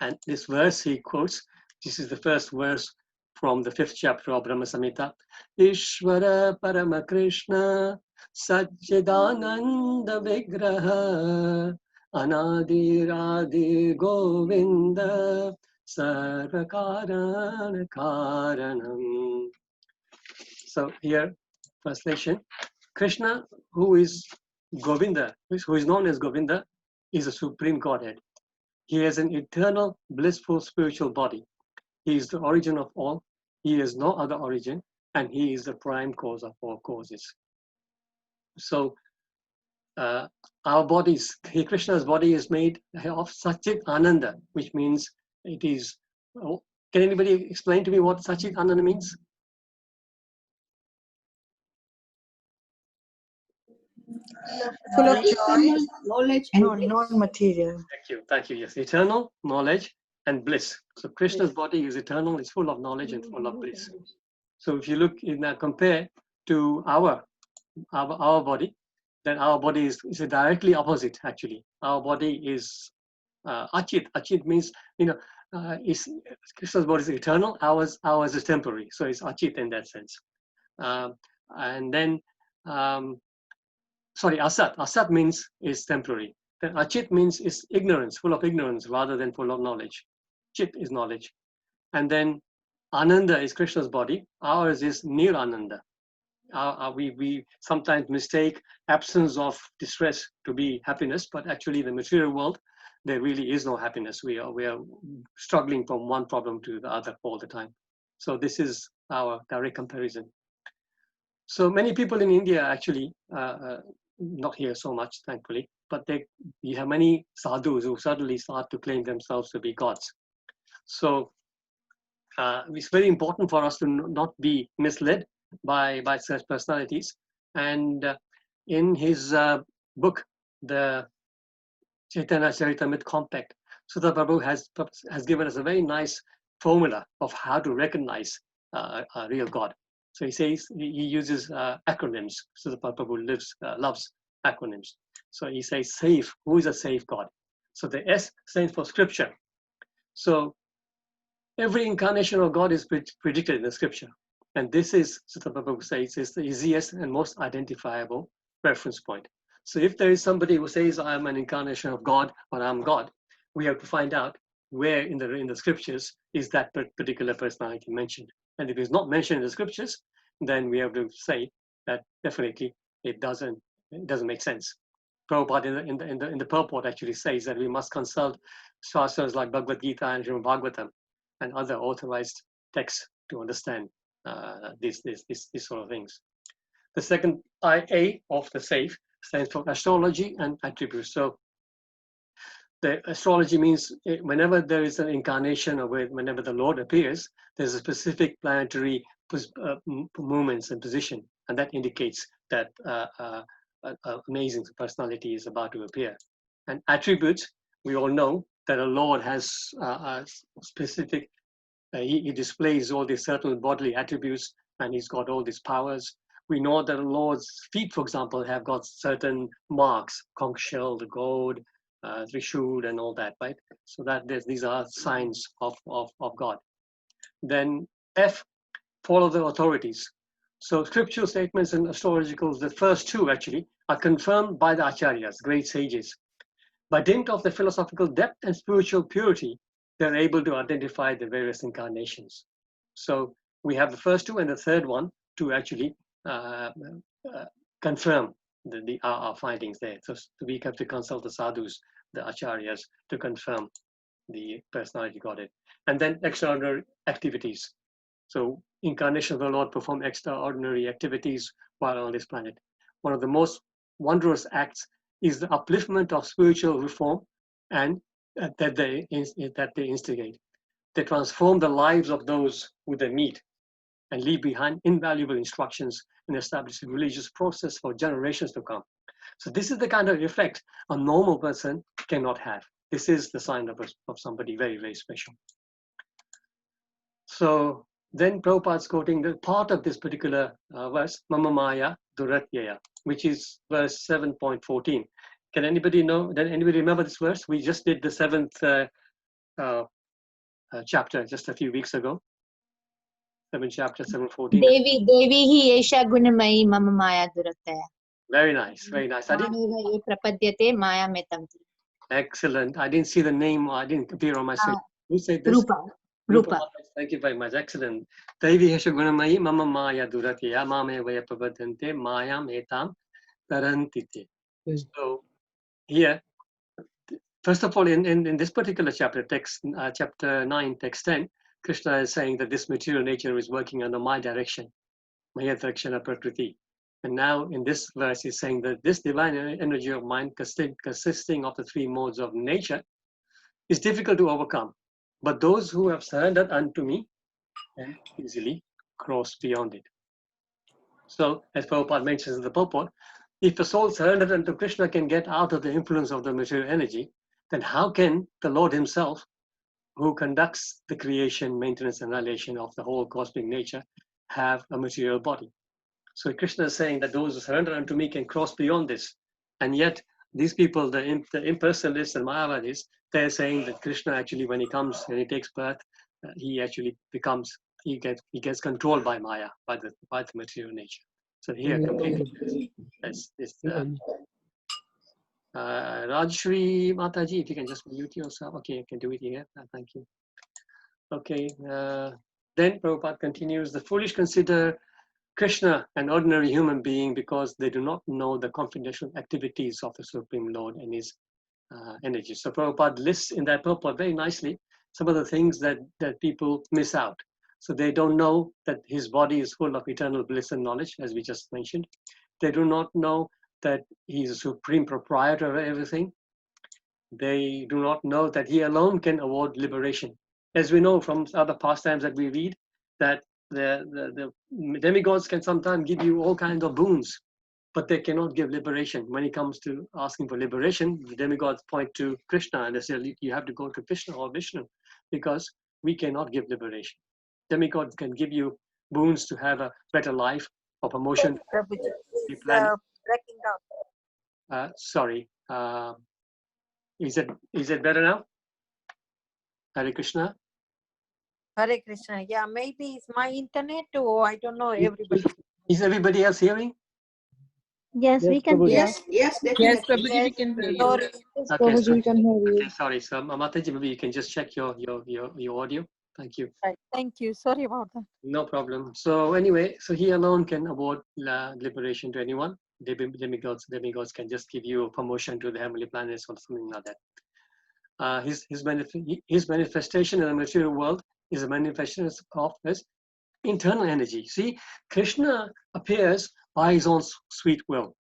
And this verse he quotes, this is the first verse from the 5th chapter of Brahma Samhita. Ishvara Parama Krishna Satchidananda Vigraha Anadiradi Govinda Sarvakarana Karanam. So here, translation, Krishna, who is Govinda, who is known as Govinda, is a supreme Godhead. He has an eternal, blissful spiritual body. He is the origin of all. He has no other origin, and he is the prime cause of all causes. So our bodies, Krishna's body is made of Satchit Ananda, which means it is. Oh, can anybody explain to me what Satchit Ananda means? Full of joy. Knowledge Non-material. Thank you. Yes, eternal, knowledge, and bliss. So Krishna's body is eternal, it's full of knowledge and full of bliss. So if you look in that, compare to our body, then our body is directly opposite, actually. Our body is Achit. Achit means, Krishna's body is eternal, ours is temporary. So it's Achit in that sense. And then, Asat. Asat means is temporary. Then Achit means is ignorance, full of ignorance rather than full of knowledge. Chit is knowledge. And then Ananda is Krishna's body. Ours is Nir Ananda. We sometimes mistake absence of distress to be happiness, but actually in the material world, there really is no happiness. We are struggling from one problem to the other all the time. So this is our direct comparison. So many people in India actually, not here so much, thankfully, but you have many sadhus who suddenly start to claim themselves to be gods. So it's very important for us to not be misled by such personalities. And in his book, the Chaitanya Charitamrita Compact, Sutta Prabhu has given us a very nice formula of how to recognize a real God. So he says he uses acronyms. Sutta Prabhu loves acronyms. So he says safe. Who is a safe God? So the S stands for scripture. So every incarnation of God is predicted in the scripture. And this is, Sutta Prabhu says, is the easiest and most identifiable reference point. So if there is somebody who says, I'm an incarnation of God or I'm God, we have to find out where in the scriptures is that particular personality mentioned. And if it's not mentioned in the scriptures, then we have to say that definitely it doesn't make sense. Prabhupada in the purport actually says that we must consult shastras like Bhagavad Gita and Srimad Bhagavatam and other authorized texts to understand these sort of things. The second IA of the safe stands for astrology and attributes. So the astrology means whenever there is an incarnation or whenever the Lord appears, there's a specific planetary movements and position, and that indicates that an amazing personality is about to appear. And attributes, we all know that a Lord has a specific, he displays all these certain bodily attributes, and he's got all these powers. We know that the Lord's feet, for example, have got certain marks, conch shell, the gold, Trishul, and all that, right? So that these are signs of God. Then F, follow the authorities. So scriptural statements and astrologicals, the first two actually, are confirmed by the acharyas, great sages. By dint of the philosophical depth and spiritual purity, they're able to identify the various incarnations. So we have the first two and the third one to actually confirm our findings there. So we have to consult the sadhus, the acharyas, to confirm the personality Godhead. And then extraordinary activities. So incarnation of the Lord perform extraordinary activities while on this planet. One of the most wondrous acts is the upliftment of spiritual reform and that they instigate. They transform the lives of those who they meet and leave behind invaluable instructions and establish a religious process for generations to come. So this is the kind of effect a normal person cannot have. This is the sign of somebody very, very special. So then Prabhupada's quoting the part of this particular verse, Mama Maya Duratyaya, which is verse 7.14. Can anybody know, did anybody remember this verse? We just did the 7th chapter just a few weeks ago. chapter 7:14. देवी हि एषा गुणमयी मम माया दुरतया Very nice, very nice. I didn't, मामेव ये प्रपद्यते मायामेतं excellent. I didn't see the name, or I didn't appear on my screen. Who said this? Rupa Rupa Thank you very much. Excellent. Devi Hesha Gunamayi Mama Maya Duratiya Mame Vaya Prabhadante Mayam Etam Tarantite. So here, first of all, in this particular chapter, chapter 9, text 10, Krishna is saying that this material nature is working under my direction, Maya Drakshana Prakriti. And now in this verse, he's saying that this divine energy of mind, consisting of the three modes of nature, is difficult to overcome. But those who have surrendered unto me can easily cross beyond it. So, as Prabhupada mentions in the purport, if a soul surrendered unto Krishna can get out of the influence of the material energy, then how can the Lord himself, who conducts the creation, maintenance, and annihilation of the whole cosmic nature, have a material body? So Krishna is saying that those who surrender unto me can cross beyond this. And yet, these people, the impersonalists and Mayavadis, they're saying that Krishna actually, when he takes birth, he actually becomes, he gets controlled by Maya, by the material nature. So here, completely, Rajshri Mataji, if you can just mute yourself. Okay, you can do it here. Thank you. Okay, then Prabhupada continues, the foolish consider Krishna an ordinary human being because they do not know the confidential activities of the Supreme Lord and his energy. So Prabhupada lists in that purport very nicely some of the things that people miss out. So they don't know that his body is full of eternal bliss and knowledge, as we just mentioned. They do not know that he is a supreme proprietor of everything. They do not know that he alone can award liberation. As we know from other pastimes that we read, that the demigods can sometimes give you all kinds of boons, but they cannot give liberation. When it comes to asking for liberation, the demigods point to Krishna and they say, you have to go to Krishna or Vishnu because we cannot give liberation. Demigods can give you boons to have a better life or promotion. Prabhuji, breaking down. Sorry. Is it better now? Hare Krishna. Hare Krishna. Yeah, maybe it's my internet or I don't know. Everybody. Is everybody else hearing? Yes, we can hear. Yes, Prabhuji, we can hear you. Sorry. Okay, sorry. Okay, sorry. So Mataji, maybe you can just check your audio. Thank you. Right. Thank you. Sorry about that. No problem. So anyway, so he alone can award liberation to anyone. Demigods can just give you a promotion to the heavenly planets or something like that. His manifestation in the material world is a manifestation of his internal energy. See, Krishna appears by his own sweet will.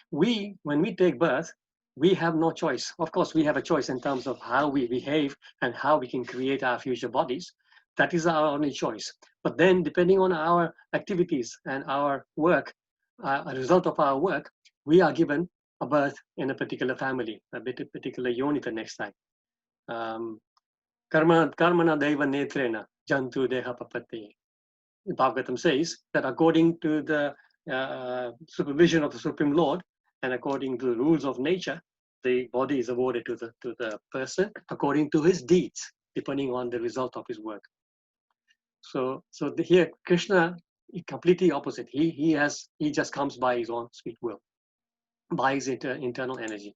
When we take birth, we have no choice. Of course, we have a choice in terms of how we behave and how we can create our future bodies. That is our only choice. But then, depending on our activities and our work, a result of our work, we are given a birth in a particular family, a particular yoni the next time. Karmana deva netrena jantu deha papate. Bhagavatam says that according to the supervision of the Supreme Lord and according to the rules of nature, the body is awarded to the person according to his deeds, depending on the result of his work. So here Krishna is completely opposite. He just comes by his own sweet will, by his internal energy.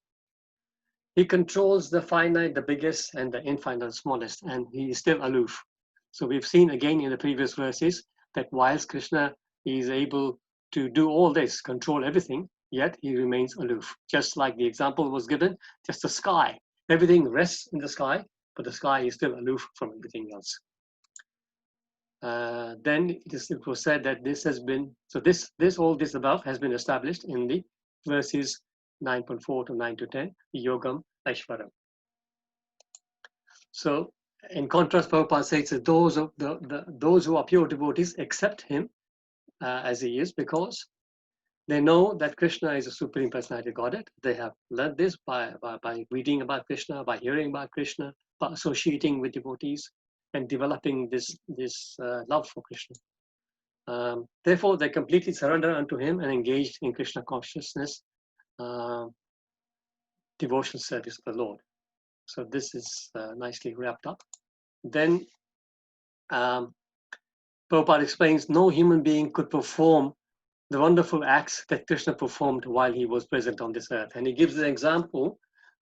He controls the finite, the biggest, and the infinite, the smallest, and he is still aloof. So we've seen again in the previous verses that whilst Krishna is able to do all this, control everything, yet he remains aloof. Just like the example was given, just the sky. Everything rests in the sky, but the sky is still aloof from everything else. Then it was said that this has been, so all this above has been established in the verses 9.4 to 9 to 10, Yogam Aishvaram. So in contrast, Prabhupada says that those who are pure devotees accept him as he is because they know that Krishna is a Supreme Personality Godhead. They have learned this by reading about Krishna, by hearing about Krishna, by associating with devotees and developing this love for Krishna. Therefore, they completely surrender unto him and engaged in Krishna consciousness, devotional service of the Lord. So this is nicely wrapped up. Then Prabhupada explains no human being could perform the wonderful acts that Krishna performed while he was present on this earth. And he gives an example,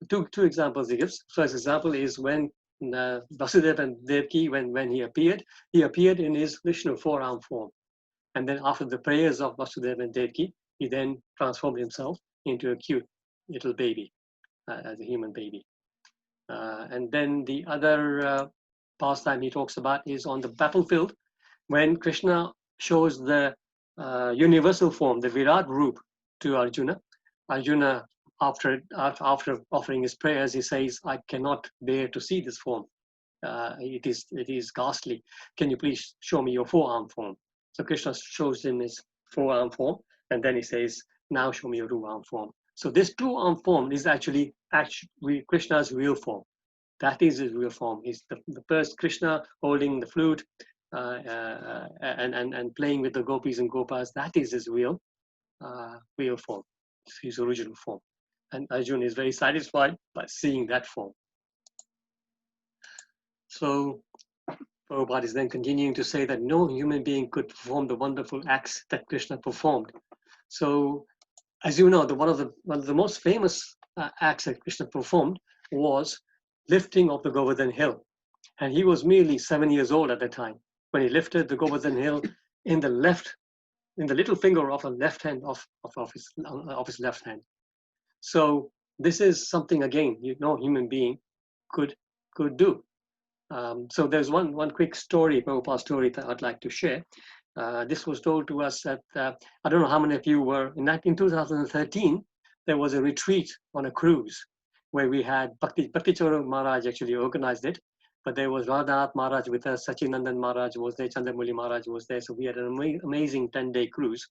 two examples he gives. First example is when Vasudeva and Devaki, when he appeared in his Vishnu four-arm form. And then after the prayers of Vasudeva and Devaki, he then transformed himself into a cute little baby, as a human baby. And then the other pastime he talks about is on the battlefield, when Krishna shows the universal form, the Virat Roop, to Arjuna. Arjuna, after offering his prayers, he says, "I cannot bear to see this form. It is ghastly. Can you please show me your four-arm form?" So Krishna shows him his four-arm form, and then he says, "Now show me your two-arm form." So this two-arm form is actually Krishna's real form. That is his real form. He's the first Krishna holding the flute and playing with the gopis and gopas. That is his real form, his original form. And Arjuna is very satisfied by seeing that form. So Prabhupada is then continuing to say that no human being could perform the wonderful acts that Krishna performed. So, as you know, one of the most famous acts that Krishna performed was lifting of the Govardhan hill. And he was merely 7 years old at the time when he lifted the Govardhan hill in the little finger of a left hand of his left hand. So this is something, again, no human being could do. So there's one quick story, Prabhupada story, that I'd like to share. This was told to us at, I don't know how many of you were, in 2013, there was a retreat on a cruise where we had Bhakti Charan Maharaj actually organized it, but there was Radhanath Maharaj with us, Sachinandan Maharaj was there, Chandramuli Maharaj was there, so we had an amazing 10-day cruise.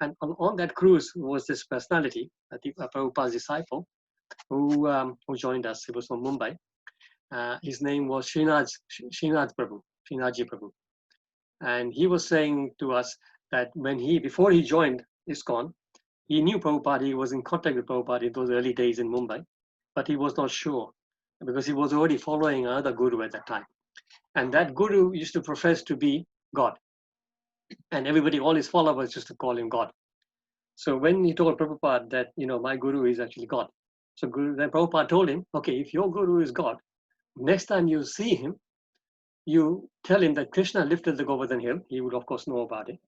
And on that cruise was this personality, Prabhupada's disciple, who joined us. He was from Mumbai. His name was Srinathji Prabhu. And he was saying to us that before he joined ISKCON, he knew Prabhupada, he was in contact with Prabhupada in those early days in Mumbai, but he was not sure because he was already following another guru at that time. And that guru used to profess to be God. And everybody, all his followers used to call him God. So when he told Prabhupada that, my guru is actually God. So then Prabhupada told him, okay, if your guru is God, next time you see him, you tell him that Krishna lifted the Govardhan hill. He would, of course, know about it.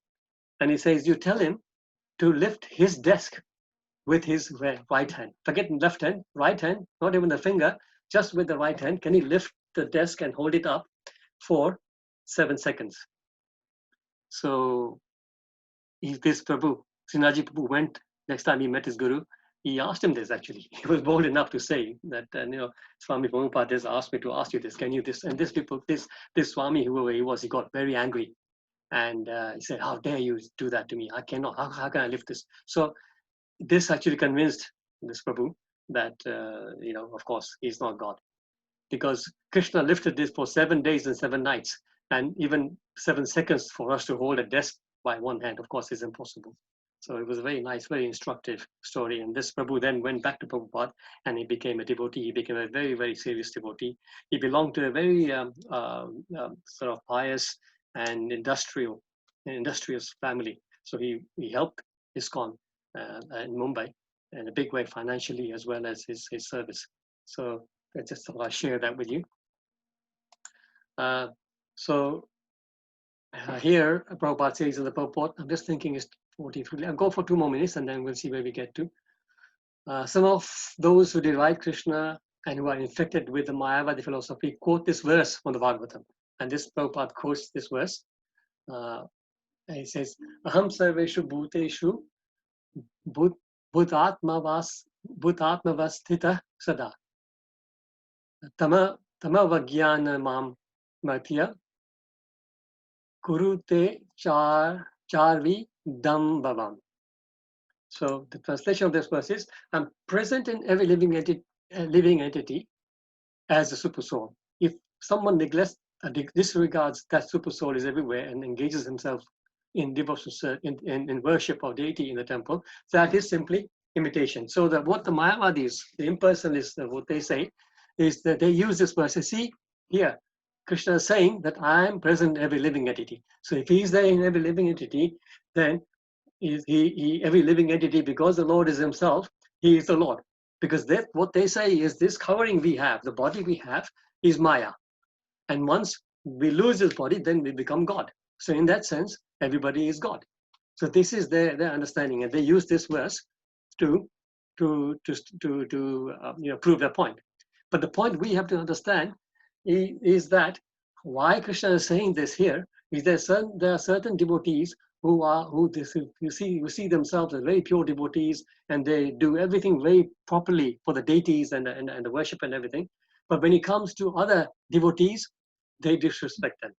And he says, you tell him to lift his desk with his right hand. Forget left hand, right hand, not even the finger, just with the right hand. Can he lift the desk and hold it up for 7 seconds? So this Prabhu, Srinathji Prabhu, went, next time he met his guru, he asked him this actually. He was bold enough to say that, Swami Prabhupada has asked me to ask you this. Can you this? And this Swami, whoever he was, he got very angry. And he said, how dare you do that to me? I cannot, how can I lift this? So this actually convinced this Prabhu that, of course, he's not God. Because Krishna lifted this for 7 days and 7 nights. And even 7 seconds for us to hold a desk by one hand, of course, is impossible. So it was a very nice, very instructive story. And this Prabhu then went back to Prabhupada and he became a devotee. He became a very, very serious devotee. He belonged to a very sort of pious and industrious family. So he helped ISKCON in Mumbai in a big way financially as well as his service. So I just thought I'd share that with you. Here, Prabhupada says in the purport, I'm just thinking it's 43. I'll go for 2 more minutes and then we'll see where we get to. Some of those who deride Krishna and who are infected with the Mayavadi philosophy quote this verse from the Bhagavatam. And this Prabhupada quotes this verse. He says, Aham sarveshu bhuteshu bhutatmavasthita sada. Tama vagyana mam matya kurute charvi dam bhavam. So the translation of this verse is, I'm present in every living entity as a super soul. If someone neglects, disregards that super soul is everywhere and engages himself in devotion, in worship of deity in the temple, that is simply imitation. So that what the Mayavadis, the impersonalists, what they say is that they use this verse. See here, Krishna is saying that I am present in every living entity. So if he's there in every living entity, then every living entity, because the Lord is himself, he is the Lord. Because what they say is this covering we have, the body we have, is Maya. And once we lose this body, then we become God. So in that sense, everybody is God. So this is their understanding, and they use this verse to prove their point. But the point we have to understand is that why Krishna is saying this here is there are certain devotees who see themselves as very pure devotees, and they do everything very properly for the deities and the worship and everything. But when it comes to other devotees, they disrespect them.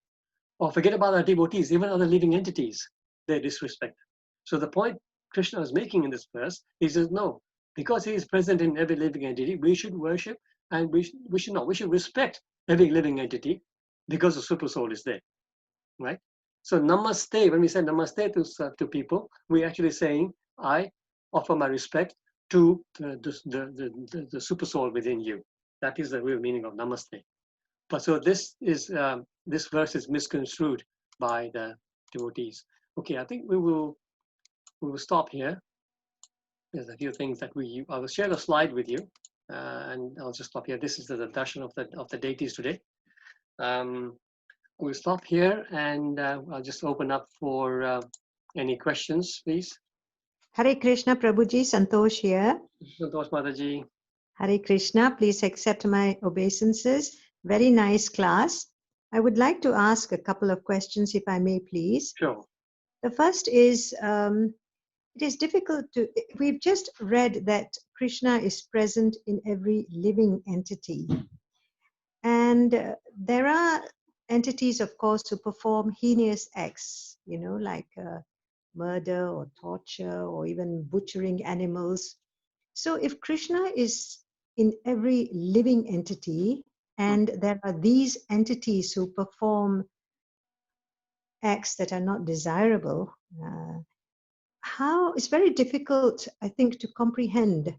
Or forget about our devotees, even other living entities, they disrespect them. So the point Krishna is making in this verse is that no, because he is present in every living entity, we should worship, and we should respect every living entity because the super soul is there, right? So namaste, when we say namaste to people, we're actually saying, I offer my respect to the super soul within you. That is the real meaning of namaste. But so this verse is misconstrued by the devotees. Okay, I think we will stop here. There's a few things that I will share a slide with you, and I'll just stop here. This is the darshan of the deities today. We'll stop here, and I'll just open up for any questions, please. Hare Krishna, Prabhuji, Santosh here. Santosh Mataji. Hare Krishna, please accept my obeisances. Very nice class. I would like to ask a couple of questions, if I may, please. Sure. The first is, it is difficult to, we've just read that Krishna is present in every living entity. And there are entities, of course, who perform heinous acts, like murder or torture or even butchering animals. So if Krishna is in every living entity, and there are these entities who perform acts that are not desirable, how it's very difficult, I think, to comprehend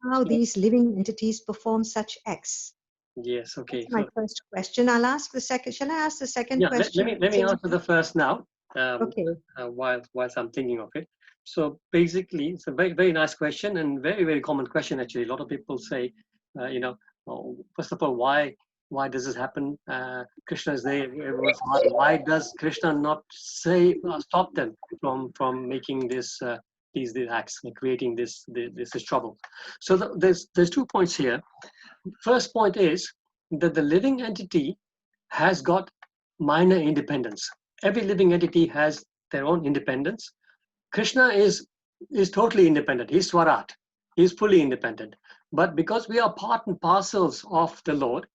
how these living entities perform such acts. Yes, okay. That's my first question. I'll ask the second. Shall I ask the second question? Let me answer the first now. Okay. Whilst I'm thinking of it. So basically, it's a very, very nice question, and very, very common question, actually. A lot of people say, first of all, why does this happen? Krishna is there, everyone's heart. Why does Krishna not stop them from making these acts, creating this trouble? So there's 2 points here. First point is that the living entity has got minor independence. Every living entity has their own independence. Krishna is totally independent. He's Swarat. He's fully independent. But because we are part and parcels of the Lord,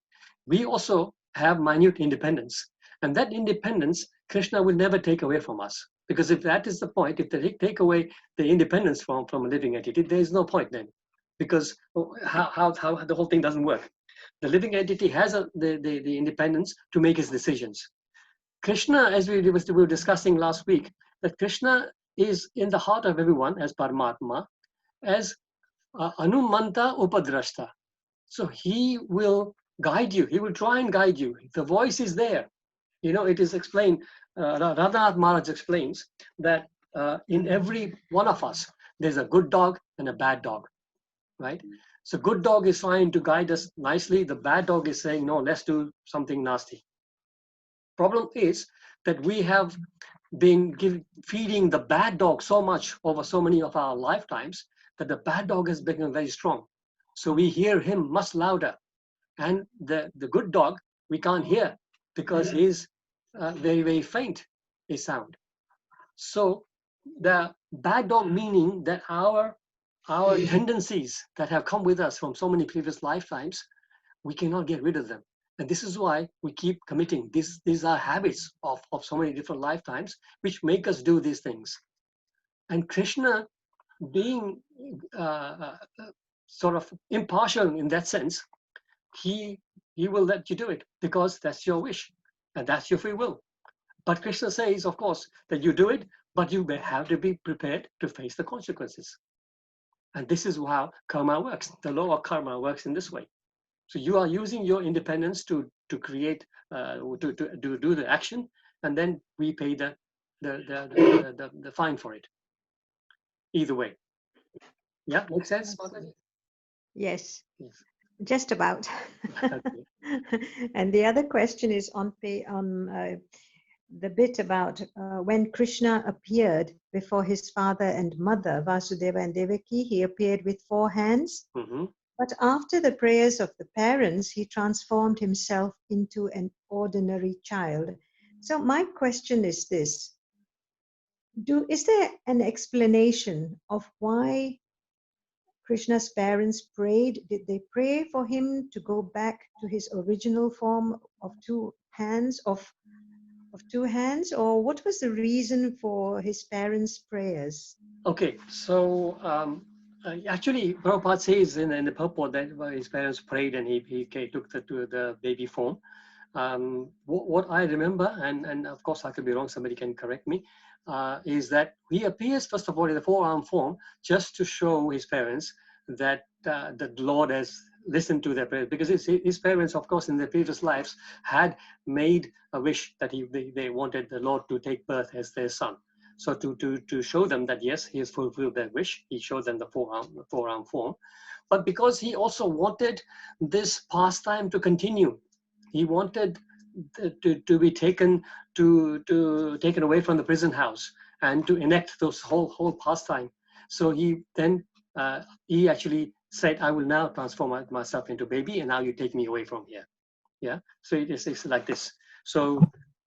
we also have minute independence. And that independence, Krishna will never take away from us. Because if that is the point, if they take away the independence from a living entity, there is no point then. Because how the whole thing doesn't work. The living entity has the independence to make its decisions. Krishna, as we were discussing last week, that Krishna is in the heart of everyone as Paramatma, as Anumanta Upadrashta. So he will guide you. He will try and guide you. The voice is there. It is explained, Radhanath Maharaj explains that in every one of us, there's a good dog and a bad dog, right? So good dog is trying to guide us nicely. The bad dog is saying, no, let's do something nasty. Problem is that we have been feeding the bad dog so much over so many of our lifetimes that the bad dog has become very strong. So we hear him much louder. And the good dog, we can't hear because he's very, very faint, his sound. So the bad dog, meaning that our tendencies that have come with us from so many previous lifetimes, we cannot get rid of them. And this is why we keep committing. These are habits of so many different lifetimes, which make us do these things. And Krishna, being sort of impartial in that sense, he will let you do it because that's your wish and that's your free will. But Krishna says, of course, that you do it, but you may have to be prepared to face the consequences. And this is how karma works. The law of karma works in this way. So you are using your independence to to create, to do the action, and then we pay the fine for it. Either way. Yeah, makes sense, Mataji? Yes, Yes. just about. Okay. And the other question is on the bit about when Krishna appeared before his father and mother, Vasudeva and Devaki, he appeared with 4 hands. Mm-hmm. But after the prayers of the parents, he transformed himself into an ordinary child. So my question is this. Is there an explanation of why Krishna's parents prayed? Did they pray for him to go back to his original form of 2 hands, of 2 hands, or what was the reason for his parents' prayers? Okay, so actually, Prabhupada says in the purport that his parents prayed and he took the baby form. What I remember, and of course I could be wrong, somebody can correct me, is that he appears first of all in the 4-arm form just to show his parents that the Lord has listened to their prayers, because his parents, of course, in their previous lives had made a wish that they wanted the Lord to take birth as their son. So to show them that yes, he has fulfilled their wish, he showed them the 4-arm form. But because he also wanted this pastime to continue, he wanted to be taken away from the prison house and to enact those whole pastime. So he then he actually said, I will now transform myself into baby, and now you take me away from here. Yeah. So it's like this. So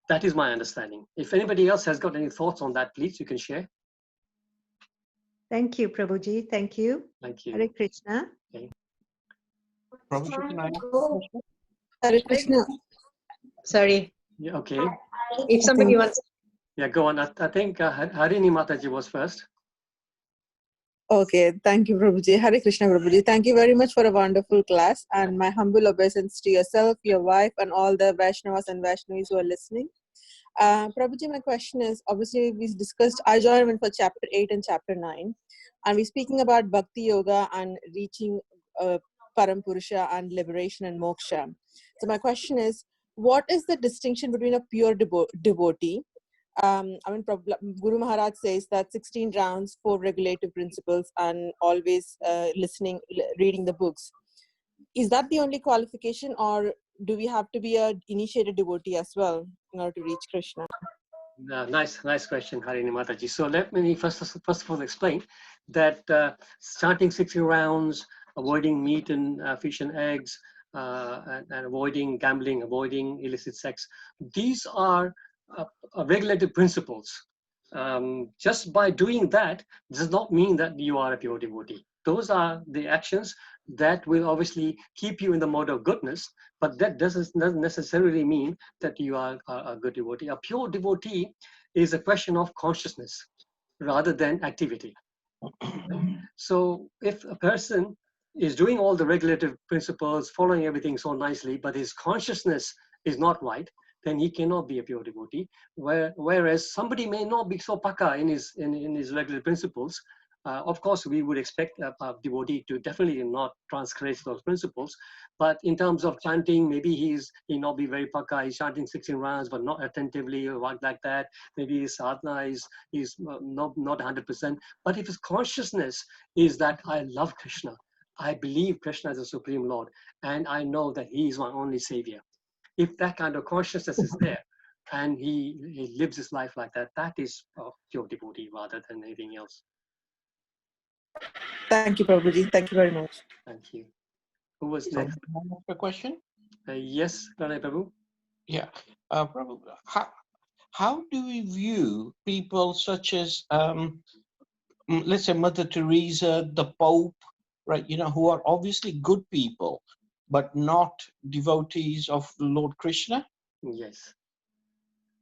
that is my understanding. If anybody else has got any thoughts on that, please, you can share. Thank you, Prabhuji. Thank you. Thank you. Hare Krishna. Okay. Prabhuji, can I ask a question? Hare Krishna. Sorry. Yeah, okay. If somebody wants. Yeah, go on. I think Harini Mataji was first. Okay, thank you, Prabhuji. Hare Krishna, Prabhuji. Thank you very much for a wonderful class, and my humble obeisance to yourself, your wife, and all the Vaishnavas and Vaishnavis who are listening. Prabhuji, my question is, obviously we discussed, I joined for chapter 8 and chapter 9, and we're speaking about Bhakti Yoga and reaching Param Purusha and liberation and moksha. So my question is, what is the distinction between a pure devotee? Guru Maharaj says that 16 rounds, 4 regulative principles, and always reading the books. Is that the only qualification, or do we have to be an initiated devotee as well in order to reach Krishna? Nice question, Harini Mataji. So let me first of all explain that starting 16 rounds, avoiding meat and fish and eggs, and avoiding gambling, avoiding illicit sex, these are regulative principles. Just by doing that does not mean that you are a pure devotee. Those are the actions that will obviously keep you in the mode of goodness, but that doesn't necessarily mean that you are a good devotee. A pure devotee is a question of consciousness rather than activity. So if a person is doing all the regulative principles, following everything so nicely, but his consciousness is not right, then he cannot be a pure devotee. Whereas somebody may not be so paka in his regular principles. Of course, we would expect a devotee to definitely not transgress those principles. But in terms of chanting, maybe he not be very paka. He's chanting 16 rounds, but not attentively or like that. Maybe his sadhana is not 100%. But if his consciousness is that I love Krishna, I believe Krishna is the Supreme Lord, and I know that He is my only Savior. If that kind of consciousness is there, and he lives his life like that, that is pure devotee rather than anything else. Thank you, Prabhuji. Thank you very much. Thank you. Who was So, next? can I ask a question? Yes, Pranay Prabhu. Yeah. Prabhu, how do we view people such as, let's say, Mother Teresa, the Pope, right? Who are obviously good people, but not devotees of Lord Krishna? Yes.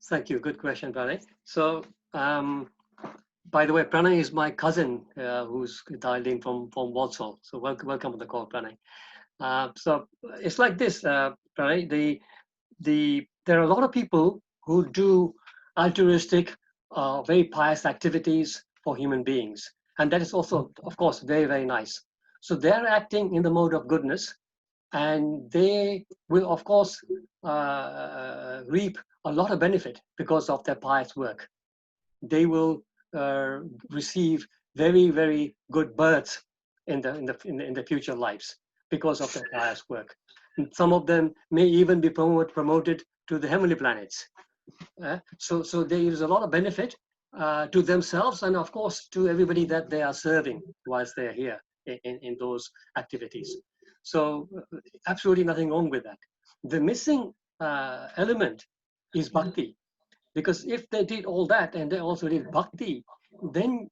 Thank you. Good question, Pranay. So, by the way, Pranay is my cousin who's dialed in from Warsaw. So welcome to the call, Pranay. So it's like this, Pranay. There are a lot of people who do altruistic, very pious activities for human beings, and that is also, of course, very, very nice. So they're acting in the mode of goodness, and they will, of course, reap a lot of benefit because of their pious work. They will receive very, very good births in the future lives because of their pious work. And some of them may even be promoted to the heavenly planets. So there is a lot of benefit to themselves and, of course, to everybody that they are serving whilst they are here in those activities. So absolutely nothing wrong with that. The missing element is bhakti. Because if they did all that and they also did bhakti, then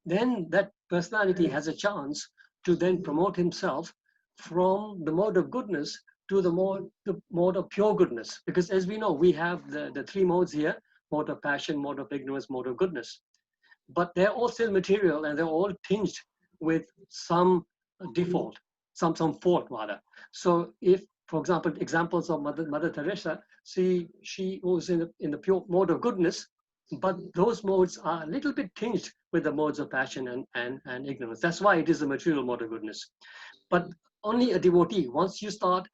that personality has a chance to then promote himself from the mode of goodness to the mode of pure goodness. Because as we know, we have the three modes here: mode of passion, mode of ignorance, mode of goodness. But they're all still material and they're all tinged with some default, some fault rather. So if, for example, examples of Mother Teresa, she was in the pure mode of goodness, but those modes are a little bit tinged with the modes of passion and ignorance. That's why it is a material mode of goodness. But only a devotee, once you start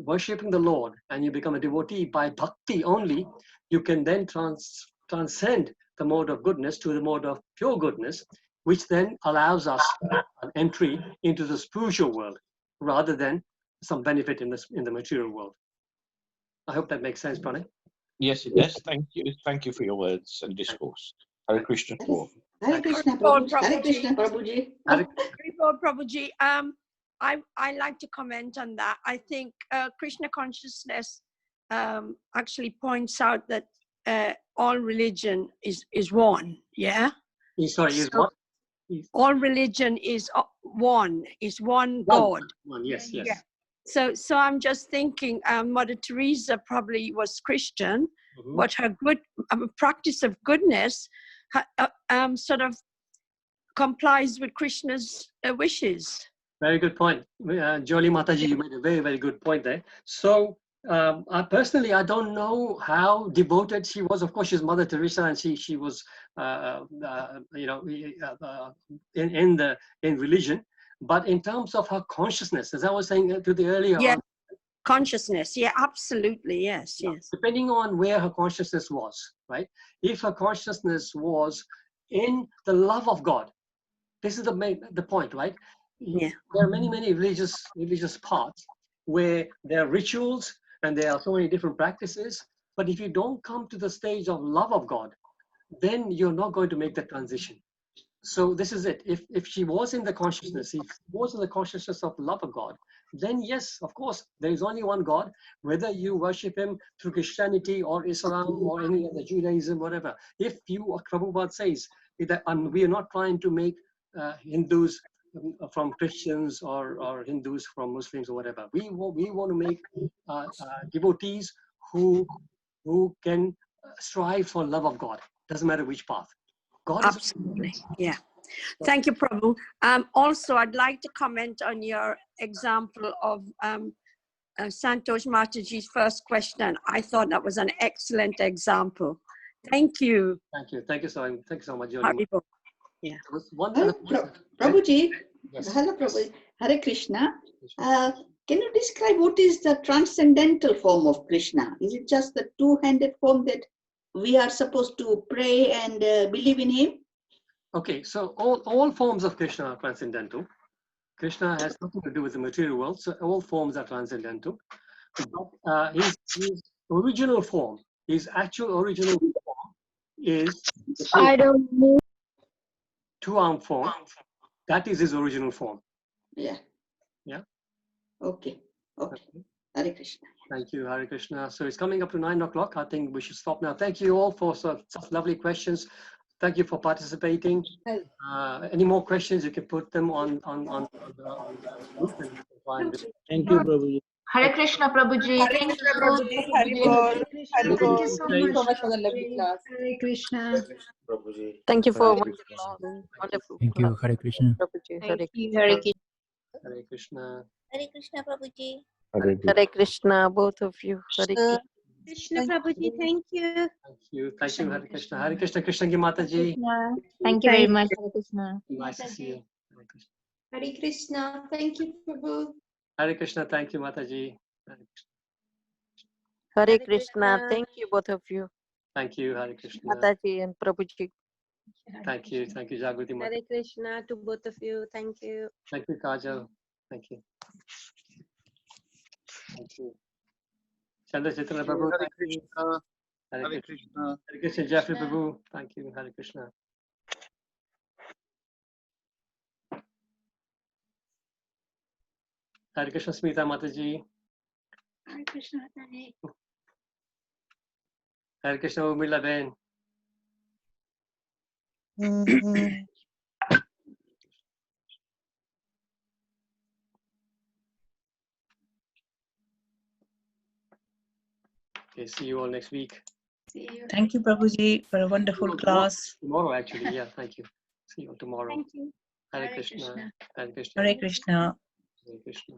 worshipping the Lord and you become a devotee by bhakti only, you can then transcend the mode of goodness to the mode of pure goodness, which then allows us an entry into the spiritual world rather than some benefit in the material world. I hope that makes sense, Pranay. Yes, it does. Thank you. Thank you for your words and discourse. Hare Krishna to all. Hare Krishna, Prabhuji. Hare Krishna, Prabhuji. Prabhuji, I like to comment on that. I think Krishna consciousness actually points out that all religion is one. Yeah. Sorry, is what? All religion is one. Is one God. One. Yes. Yes. Yeah. So I'm just thinking, Mother Teresa probably was Christian, but her good practice of goodness sort of complies with Krishna's wishes. Very good point. Joli Mataji, you made a very, very good point there. So personally, I don't know how devoted she was. Of course, she's Mother Teresa, and she was, in religion. But in terms of her consciousness, as I was saying to the earlier, yeah, consciousness, yeah, absolutely, yes, yes. Depending on where her consciousness was, right? If her consciousness was in the love of God, this is the point, right? Yeah. There are many religious paths where there are rituals and there are so many different practices. But if you don't come to the stage of love of God, then you're not going to make that transition. So this is it. If she was in the consciousness, if she was in the consciousness of love of God, then yes, of course, there is only one God, whether you worship him through Christianity or Islam or any other Judaism, whatever. If you, Prabhupada says, that we are not trying to make Hindus from Christians or Hindus from Muslims or whatever. We want to make devotees who can strive for love of God. Doesn't matter which path. God absolutely, yeah. Thank you, Prabhu. Also, I'd like to comment on your example of Santosh Mataji's first question. I thought that was an excellent example. Thank you. Thank you. Thank you so much, Jyoti. Haribo. Yeah. Prabhuji, yes. Hello, Prabhuji. Hare Krishna. Can you describe what is the transcendental form of Krishna? Is it just the two-handed form that we are supposed to pray and believe in him? Okay, so all forms of Krishna are transcendental. Krishna has nothing to do with the material world, so all forms are transcendental. But his original form, his actual original form is the two-arm form. That is his original form. Yeah. Yeah. Okay. Hare Krishna. Thank you, Hare Krishna. So it's coming up to 9 o'clock. I think we should stop now. Thank you all for such lovely questions. Thank you for participating. Any more questions, you can put them on the group. And Thank you, Prabhuji. Hare Krishna, Prabhuji. Thank you. Haribol. Thank you so Thank you so much. much for the lovely class. Hare Krishna. Prabhuji. Thank you for Hare Krishna. wonderful. Thank you, Hare Krishna. Prabhuji, Hare Thank you, Hare Krishna. Hare Krishna. Hare Krishna, Prabhuji. Hare Krishna, both of you. Hare Krishna. Krishna Prabhuji, thank you. Thank you, Hare Krishna. Hare Krishna, Krishna ki Mataji. Thank you very much, Hare Krishna. Nice to see you. Hare Krishna. Hare Krishna. Thank you, Prabhu. Hare Krishna. Thank you, Mataji. Hare Krishna. Thank you, both of you. Thank you, Hare Krishna. Mataji and Prabhuji. Thank you, Jagruti Mata. Hare Krishna to both of you. Thank you. Thank you, Kajal. Thank you. Thank you. Chandra Chaitanya Prabhu. Hare Thank you. Krishna. Hare Hare Krishna. Krishna. Hare Krishna, Jeffrey Prabhu. Thank you, Hare Krishna. Hare Krishna, Smita Mataji. Hare Krishna. Hare Krishna, Urmila Ben. Okay, see you all next week. See you. Thank you, Prabhuji, for a wonderful class. Tomorrow, actually, yeah, thank you. See you tomorrow. Thank you. Hare Krishna. Hare Krishna. Hare Krishna. Hare Krishna.